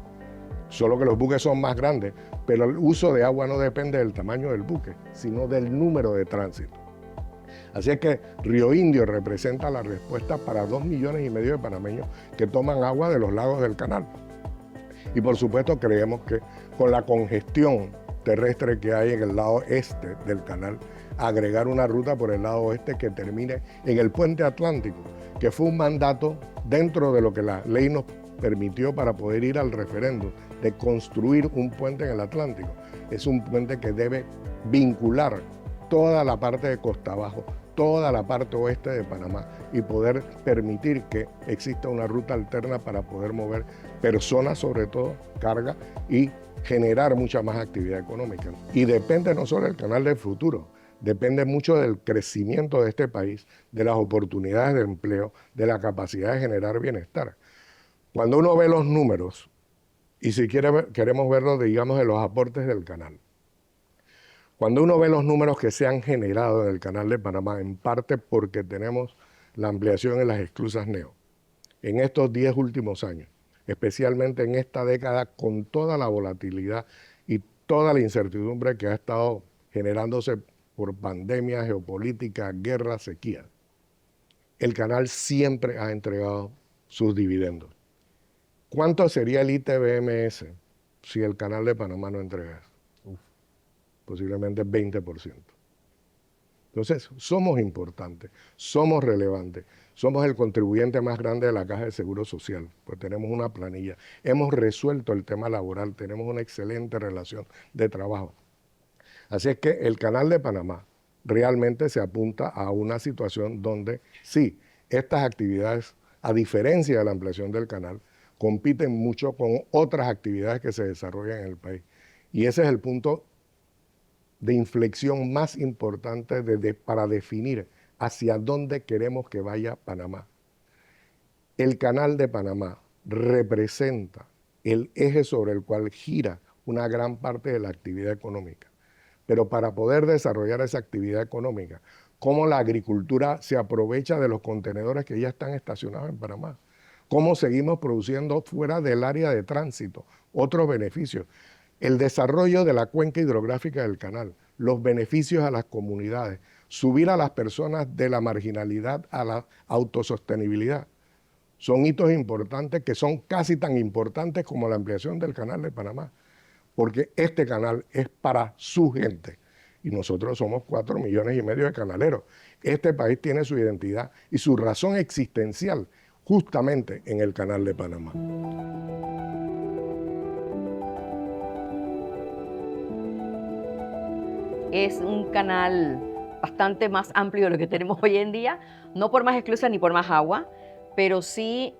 Solo que los buques son más grandes, pero el uso de agua no depende del tamaño del buque, sino del número de tránsito. Así es que Río Indio representa la respuesta para 2,5 millones de panameños que toman agua de los lagos del canal. Y por supuesto creemos que con la congestión terrestre que hay en el lado este del canal, agregar una ruta por el lado oeste que termine en el puente atlántico, que fue un mandato dentro de lo que la ley nos permitió para poder ir al referéndum de construir un puente en el Atlántico. Es un puente que debe vincular toda la parte de costa abajo, toda la parte oeste de Panamá y poder permitir que exista una ruta alterna para poder mover personas, sobre todo carga, y generar mucha más actividad económica. Y depende no solo del canal del futuro, depende mucho del crecimiento de este país, de las oportunidades de empleo, de la capacidad de generar bienestar. Cuando uno ve los números, y si queremos verlos, digamos, de los aportes del canal, cuando uno ve los números que se han generado en el canal de Panamá, en parte porque tenemos la ampliación en las esclusas Neo, en estos 10 últimos años, especialmente en esta década, con toda la volatilidad y toda la incertidumbre que ha estado generándose por pandemia, geopolítica, guerra, sequía, el canal siempre ha entregado sus dividendos. ¿Cuánto sería el ITBMS si el canal de Panamá no entrega eso? Posiblemente 20%. Entonces, somos importantes, somos relevantes, somos el contribuyente más grande de la Caja de Seguro Social, pues tenemos una planilla, hemos resuelto el tema laboral, tenemos una excelente relación de trabajo. Así es que el canal de Panamá realmente se apunta a una situación donde sí, estas actividades, a diferencia de la ampliación del canal, compiten mucho con otras actividades que se desarrollan en el país. Y ese es el punto de inflexión más importante para definir hacia dónde queremos que vaya Panamá. El canal de Panamá representa el eje sobre el cual gira una gran parte de la actividad económica. Pero para poder desarrollar esa actividad económica, cómo la agricultura se aprovecha de los contenedores que ya están estacionados en Panamá, cómo seguimos produciendo fuera del área de tránsito, otros beneficios, el desarrollo de la cuenca hidrográfica del canal, los beneficios a las comunidades, subir a las personas de la marginalidad a la autosostenibilidad. Son hitos importantes que son casi tan importantes como la ampliación del canal de Panamá, porque este canal es para su gente y nosotros somos 4,5 millones de canaleros. Este país tiene su identidad y su razón existencial justamente en el canal de Panamá. Es un canal bastante más amplio de lo que tenemos hoy en día, no por más esclusas ni por más agua, pero sí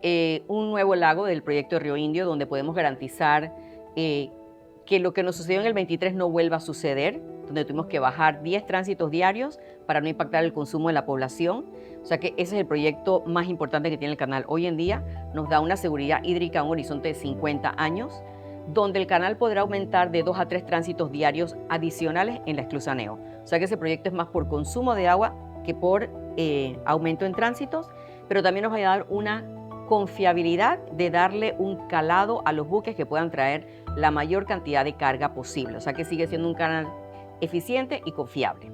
un nuevo lago del proyecto de Río Indio, donde podemos garantizar que lo que nos sucedió en el 23 no vuelva a suceder, donde tuvimos que bajar 10 tránsitos diarios para no impactar el consumo de la población. O sea que ese es el proyecto más importante que tiene el canal hoy en día. Nos da una seguridad hídrica a un horizonte de 50 años, donde el canal podrá aumentar de 2 a 3 tránsitos diarios adicionales en la esclusa Neo. O sea que ese proyecto es más por consumo de agua que por aumento en tránsitos, pero también nos va a dar una confiabilidad de darle un calado a los buques que puedan traer la mayor cantidad de carga posible. O sea que sigue siendo un canal eficiente y confiable.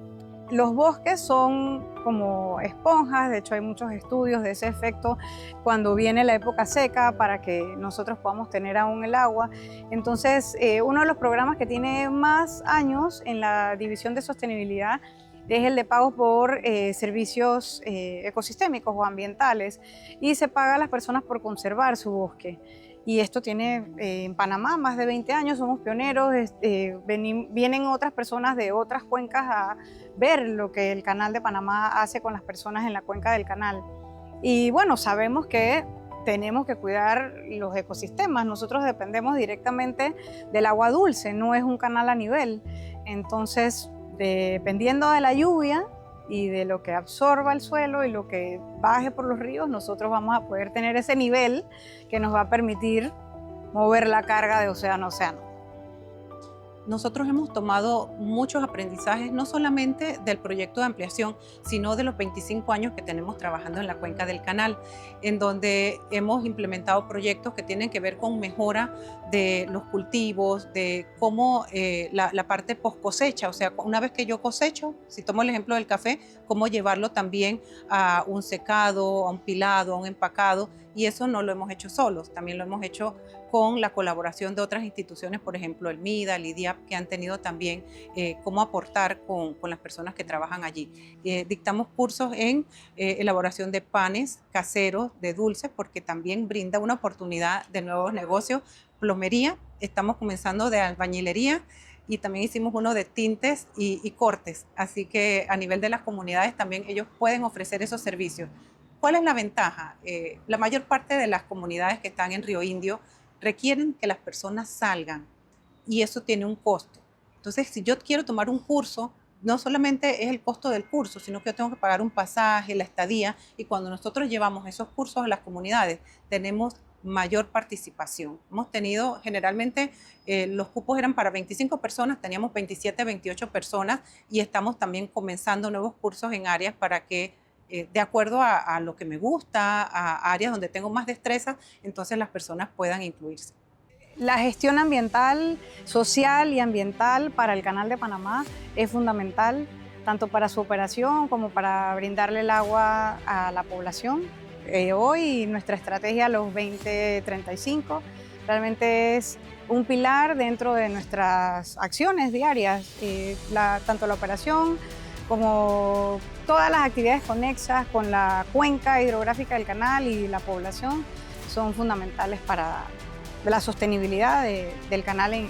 Los bosques son como esponjas, de hecho hay muchos estudios de ese efecto cuando viene la época seca para que nosotros podamos tener aún el agua. Entonces, uno de los programas que tiene más años en la división de sostenibilidad es el de pagos por servicios ecosistémicos o ambientales, y se paga a las personas por conservar su bosque. Y esto tiene en Panamá más de 20 años, somos pioneros, vienen otras personas de otras cuencas a ver lo que el canal de Panamá hace con las personas en la cuenca del canal. Y bueno, sabemos que tenemos que cuidar los ecosistemas. Nosotros dependemos directamente del agua dulce, no es un canal a nivel. Entonces, dependiendo de la lluvia y de lo que absorba el suelo y lo que baje por los ríos, nosotros vamos a poder tener ese nivel que nos va a permitir mover la carga de océano a océano. Nosotros hemos tomado muchos aprendizajes, no solamente del proyecto de ampliación, sino de los 25 años que tenemos trabajando en la cuenca del canal, en donde hemos implementado proyectos que tienen que ver con mejora de los cultivos, de cómo la parte post cosecha, o sea, una vez que yo cosecho, si tomo el ejemplo del café, cómo llevarlo también a un secado, a un pilado, a un empacado, y eso no lo hemos hecho solos, también lo hemos hecho con la colaboración de otras instituciones, por ejemplo el MIDA, el IDIAP, que han tenido también cómo aportar con las personas que trabajan allí. Dictamos cursos en elaboración de panes caseros, de dulces, porque también brinda una oportunidad de nuevos negocios. Plomería, estamos comenzando de albañilería, y también hicimos uno de tintes y cortes, así que a nivel de las comunidades también ellos pueden ofrecer esos servicios. ¿Cuál es la ventaja? La mayor parte de las comunidades que están en Río Indio requieren que las personas salgan y eso tiene un costo. Entonces, si yo quiero tomar un curso, no solamente es el costo del curso, sino que yo tengo que pagar un pasaje, la estadía, y cuando nosotros llevamos esos cursos a las comunidades, tenemos mayor participación. Hemos tenido, generalmente, los cupos eran para 25 personas, teníamos 27, 28 personas, y estamos también comenzando nuevos cursos en áreas para que de acuerdo a lo que me gusta, a áreas donde tengo más destreza, entonces las personas puedan incluirse. La gestión ambiental, social y ambiental para el Canal de Panamá es fundamental, tanto para su operación como para brindarle el agua a la población. Hoy nuestra estrategia los 2035 realmente es un pilar dentro de nuestras acciones diarias, tanto la operación como todas las actividades conexas con la cuenca hidrográfica del canal y la población son fundamentales para la sostenibilidad del canal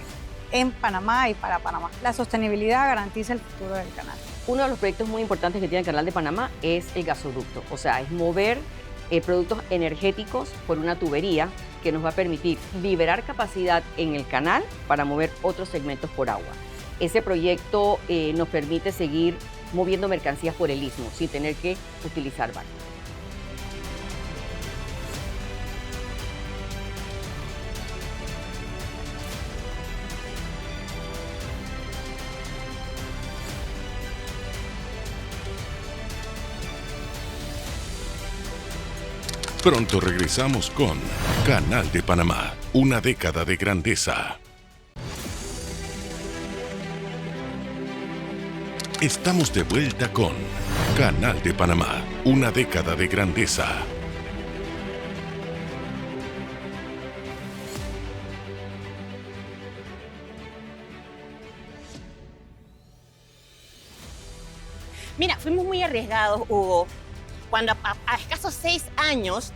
en Panamá y para Panamá. La sostenibilidad garantiza el futuro del canal. Uno de los proyectos muy importantes que tiene el Canal de Panamá es el gasoducto, o sea, es mover productos energéticos por una tubería que nos va a permitir liberar capacidad en el canal para mover otros segmentos por agua. Ese proyecto nos permite seguir moviendo mercancías por el istmo sin tener que utilizar barcos. Pronto regresamos con Canal de Panamá, una década de grandeza. Estamos de vuelta con Canal de Panamá, una década de grandeza. Mira, fuimos muy arriesgados, Hugo, cuando a escasos 6 años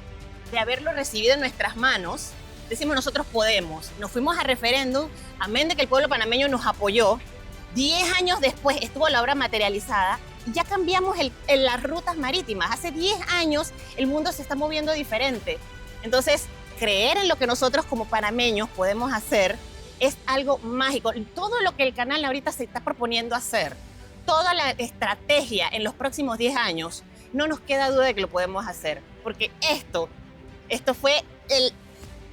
de haberlo recibido en nuestras manos, decimos nosotros podemos. Nos fuimos a referéndum, amén de que el pueblo panameño nos apoyó. 10 años después estuvo la obra materializada y ya cambiamos las rutas marítimas. Hace 10 años el mundo se está moviendo diferente. Entonces, creer en lo que nosotros como panameños podemos hacer es algo mágico. Todo lo que el canal ahorita se está proponiendo hacer, toda la estrategia en los próximos 10 años, no nos queda duda de que lo podemos hacer, porque esto fue el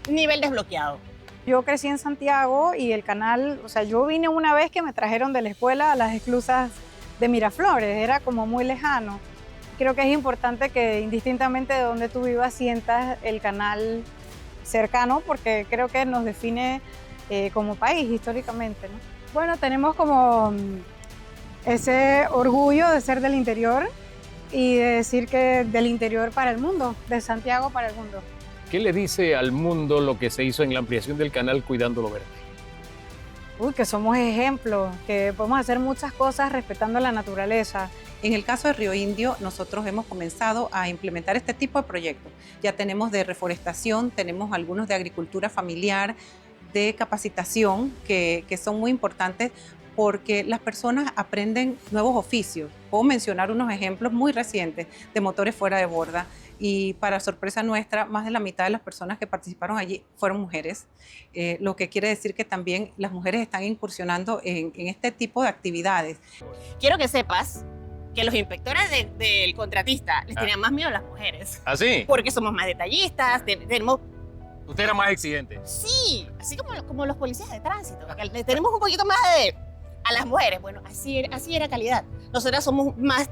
nivel desbloqueado. Yo crecí en Santiago y el canal, o sea, yo vine una vez que me trajeron de la escuela a las esclusas de Miraflores, era como muy lejano. Creo que es importante que indistintamente de donde tú vivas sientas el canal cercano, porque creo que nos define como país históricamente, ¿no? Bueno, tenemos como ese orgullo de ser del interior y de decir que del interior para el mundo, de Santiago para el mundo. ¿Qué le dice al mundo lo que se hizo en la ampliación del canal Cuidando lo Verde? Que somos ejemplos, que podemos hacer muchas cosas respetando la naturaleza. En el caso de Río Indio, nosotros hemos comenzado a implementar este tipo de proyectos. Ya tenemos de reforestación, tenemos algunos de agricultura familiar, de capacitación, que son muy importantes porque las personas aprenden nuevos oficios. Puedo mencionar unos ejemplos muy recientes de motores fuera de borda y para sorpresa nuestra, más de la mitad de las personas que participaron allí fueron mujeres, lo que quiere decir que también las mujeres están incursionando en este tipo de actividades. Quiero que sepas que los inspectores del contratista les tenían más miedo a las mujeres. ¿Ah, sí? Porque somos más detallistas, tenemos... ¿Usted era más exigente? Sí, así como los policías de tránsito. Tenemos un poquito más a las mujeres. Bueno, así era calidad. Nosotras somos más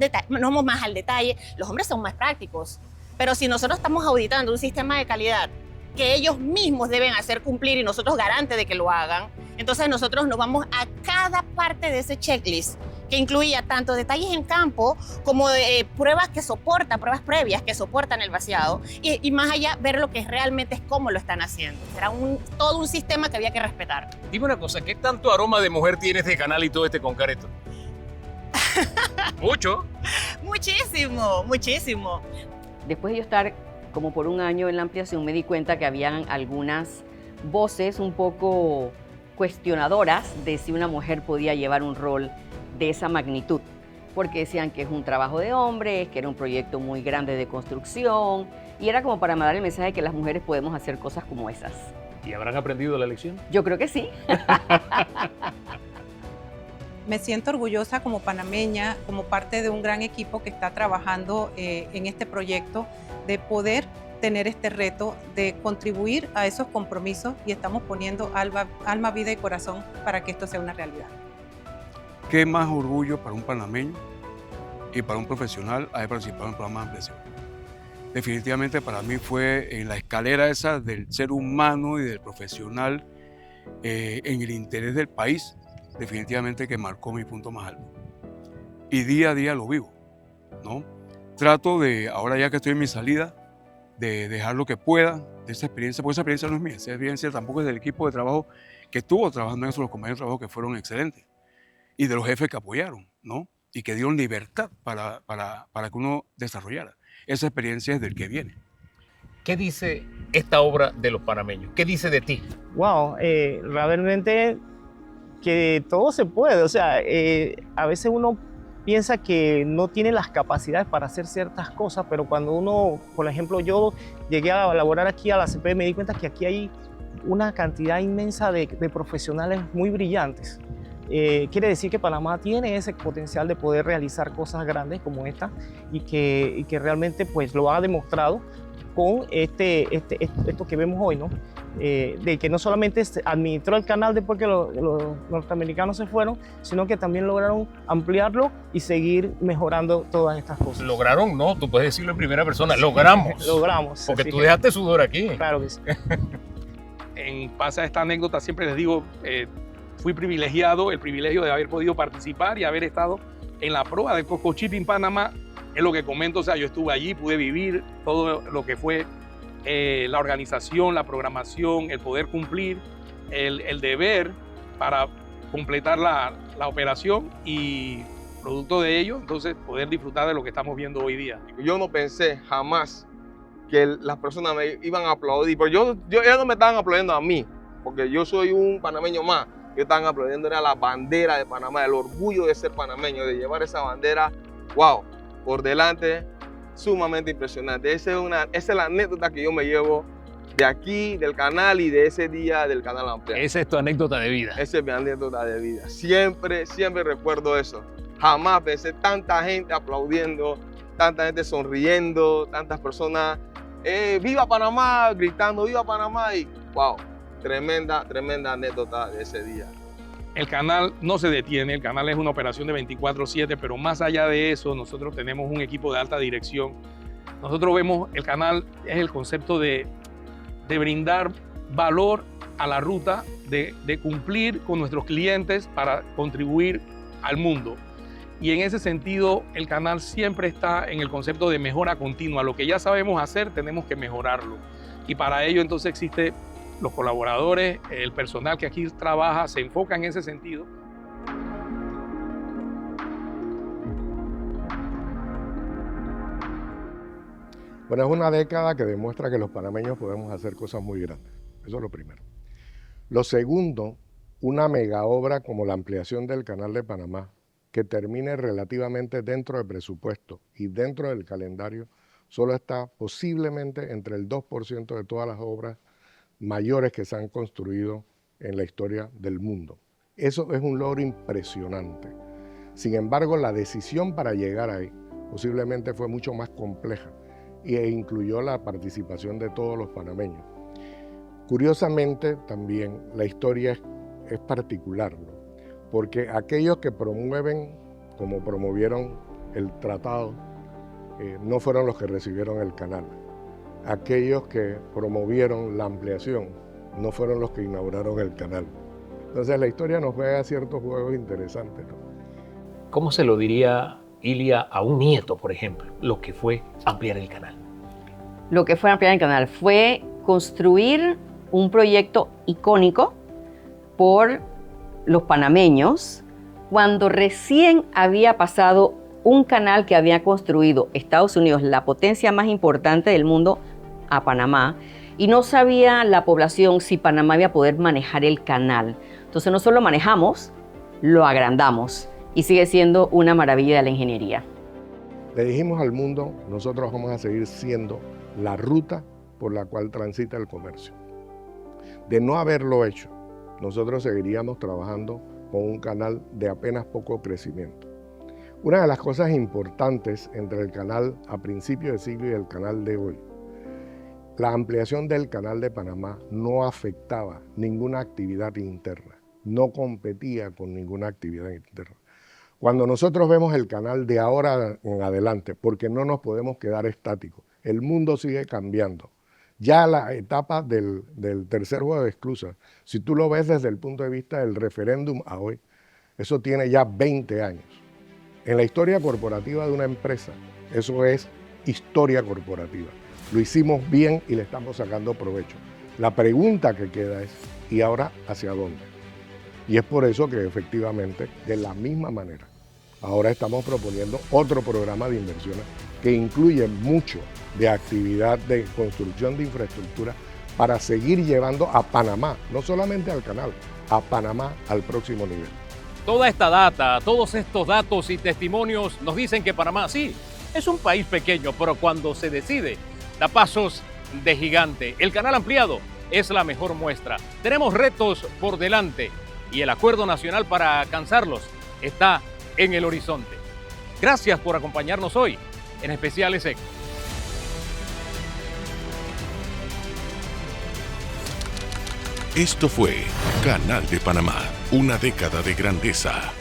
al detalle. Los hombres son más prácticos. Pero si nosotros estamos auditando un sistema de calidad que ellos mismos deben hacer cumplir y nosotros garantes de que lo hagan, entonces nosotros nos vamos a cada parte de ese checklist que incluía tanto detalles en campo como de pruebas previas que soportan el vaciado y más allá ver lo que realmente es cómo lo están haciendo. Era todo un sistema que había que respetar. Dime una cosa, ¿qué tanto aroma de mujer tiene este canal y todo este concreto? ¿Mucho? Muchísimo, muchísimo. Después de yo estar como por un año en la ampliación, me di cuenta que habían algunas voces un poco cuestionadoras de si una mujer podía llevar un rol de esa magnitud, porque decían que es un trabajo de hombres, que era un proyecto muy grande de construcción, y era como para mandar el mensaje de que las mujeres podemos hacer cosas como esas. ¿Y habrán aprendido la lección? Yo creo que sí. Me siento orgullosa como panameña, como parte de un gran equipo que está trabajando en este proyecto, de poder tener este reto, de contribuir a esos compromisos y estamos poniendo alma, vida y corazón para que esto sea una realidad. ¿Qué más orgullo para un panameño y para un profesional haber participado en el programa de ampliación? Definitivamente para mí fue en la escalera esa del ser humano y del profesional en el interés del país, definitivamente que marcó mi punto más alto. Y día a día lo vivo, ¿no? Trato de, ahora ya que estoy en mi salida, de dejar lo que pueda de esa experiencia, porque esa experiencia no es mía, esa experiencia tampoco es del equipo de trabajo que estuvo trabajando en eso, los compañeros de trabajo que fueron excelentes, y de los jefes que apoyaron, ¿no? Y que dieron libertad para que uno desarrollara. Esa experiencia es del que viene. ¿Qué dice esta obra de los panameños? ¿Qué dice de ti? Wow, realmente que todo se puede. O sea, a veces uno piensa que no tiene las capacidades para hacer ciertas cosas, pero cuando uno, por ejemplo, yo llegué a laborar aquí a la CPE, me di cuenta que aquí hay una cantidad inmensa de profesionales muy brillantes. Quiere decir que Panamá tiene ese potencial de poder realizar cosas grandes como esta y que realmente pues lo ha demostrado con esto que vemos hoy, ¿no? De que no solamente administró el canal después que los norteamericanos se fueron, sino que también lograron ampliarlo y seguir mejorando todas estas cosas. ¿Lograron? No, tú puedes decirlo en primera persona, logramos. Logramos. Porque tú dejaste sudor aquí. Claro que sí. En base a esta anécdota siempre les digo, fui privilegiado, el privilegio de haber podido participar y haber estado en la prueba de Coco Chip en Panamá. Es lo que comento, o sea, yo estuve allí, pude vivir todo lo que fue la organización, la programación, el poder cumplir, el deber para completar la operación y producto de ello, entonces poder disfrutar de lo que estamos viendo hoy día. Yo no pensé jamás que las personas me iban a aplaudir, pero ellos no me estaban aplaudiendo a mí, porque yo soy un panameño más. Ellos estaban aplaudiendo era la bandera de Panamá, el orgullo de ser panameño, de llevar esa bandera, wow, por delante, sumamente impresionante. Esa es la anécdota que yo me llevo de aquí, del canal y de ese día del canal ampliado. Esa es tu anécdota de vida. Esa es mi anécdota de vida. Siempre recuerdo eso. Jamás pensé tanta gente aplaudiendo, tanta gente sonriendo, tantas personas, ¡viva Panamá!, gritando, ¡viva Panamá! Y wow, tremenda anécdota de ese día. El canal no se detiene, el canal es una operación de 24/7, pero más allá de eso, nosotros tenemos un equipo de alta dirección. Nosotros vemos el canal, es el concepto de brindar valor a la ruta, de cumplir con nuestros clientes para contribuir al mundo. Y en ese sentido, el canal siempre está en el concepto de mejora continua. Lo que ya sabemos hacer, tenemos que mejorarlo. Y para ello, entonces, existe los colaboradores, el personal que aquí trabaja, se enfoca en ese sentido. Bueno, es una década que demuestra que los panameños podemos hacer cosas muy grandes. Eso es lo primero. Lo segundo, una mega obra como la ampliación del Canal de Panamá, que termine relativamente dentro del presupuesto y dentro del calendario, solo está posiblemente entre el 2% de todas las obras mayores que se han construido en la historia del mundo. Eso es un logro impresionante. Sin embargo, la decisión para llegar ahí posiblemente fue mucho más compleja e incluyó la participación de todos los panameños. Curiosamente, también la historia es particular, ¿no? Porque aquellos que promueven, como promovieron el tratado, no fueron los que recibieron el canal. Aquellos que promovieron la ampliación no fueron los que inauguraron el canal. Entonces la historia nos juega ciertos juegos interesantes, ¿no? ¿Cómo se lo diría Ilia a un nieto, por ejemplo, lo que fue ampliar el canal? Lo que fue ampliar el canal fue construir un proyecto icónico por los panameños cuando recién había pasado un canal que había construido Estados Unidos, la potencia más importante del mundo, a Panamá, y no sabía la población si Panamá iba a poder manejar el canal. Entonces no solo manejamos, lo agrandamos y sigue siendo una maravilla de la ingeniería. Le dijimos al mundo, nosotros vamos a seguir siendo la ruta por la cual transita el comercio. De no haberlo hecho, nosotros seguiríamos trabajando con un canal de apenas poco crecimiento. Una de las cosas importantes entre el canal a principio de siglo y el canal de hoy, la ampliación del Canal de Panamá no afectaba ninguna actividad interna, no competía con ninguna actividad interna. Cuando nosotros vemos el canal de ahora en adelante, porque no nos podemos quedar estáticos, el mundo sigue cambiando. Ya la etapa del tercer juego de esclusas, si tú lo ves desde el punto de vista del referéndum a hoy, eso tiene ya 20 años. En la historia corporativa de una empresa, eso es historia corporativa. Lo hicimos bien y le estamos sacando provecho. La pregunta que queda es, ¿y ahora hacia dónde? Y es por eso que efectivamente, de la misma manera, ahora estamos proponiendo otro programa de inversiones que incluye mucho de actividad de construcción de infraestructura para seguir llevando a Panamá, no solamente al canal, a Panamá al próximo nivel. Toda esta data, todos estos datos y testimonios nos dicen que Panamá sí, es un país pequeño, pero cuando se decide, da pasos de gigante. El canal ampliado es la mejor muestra. Tenemos retos por delante y el acuerdo nacional para alcanzarlos está en el horizonte. Gracias por acompañarnos hoy en Especiales ECO. Esto fue Canal de Panamá, una década de grandeza.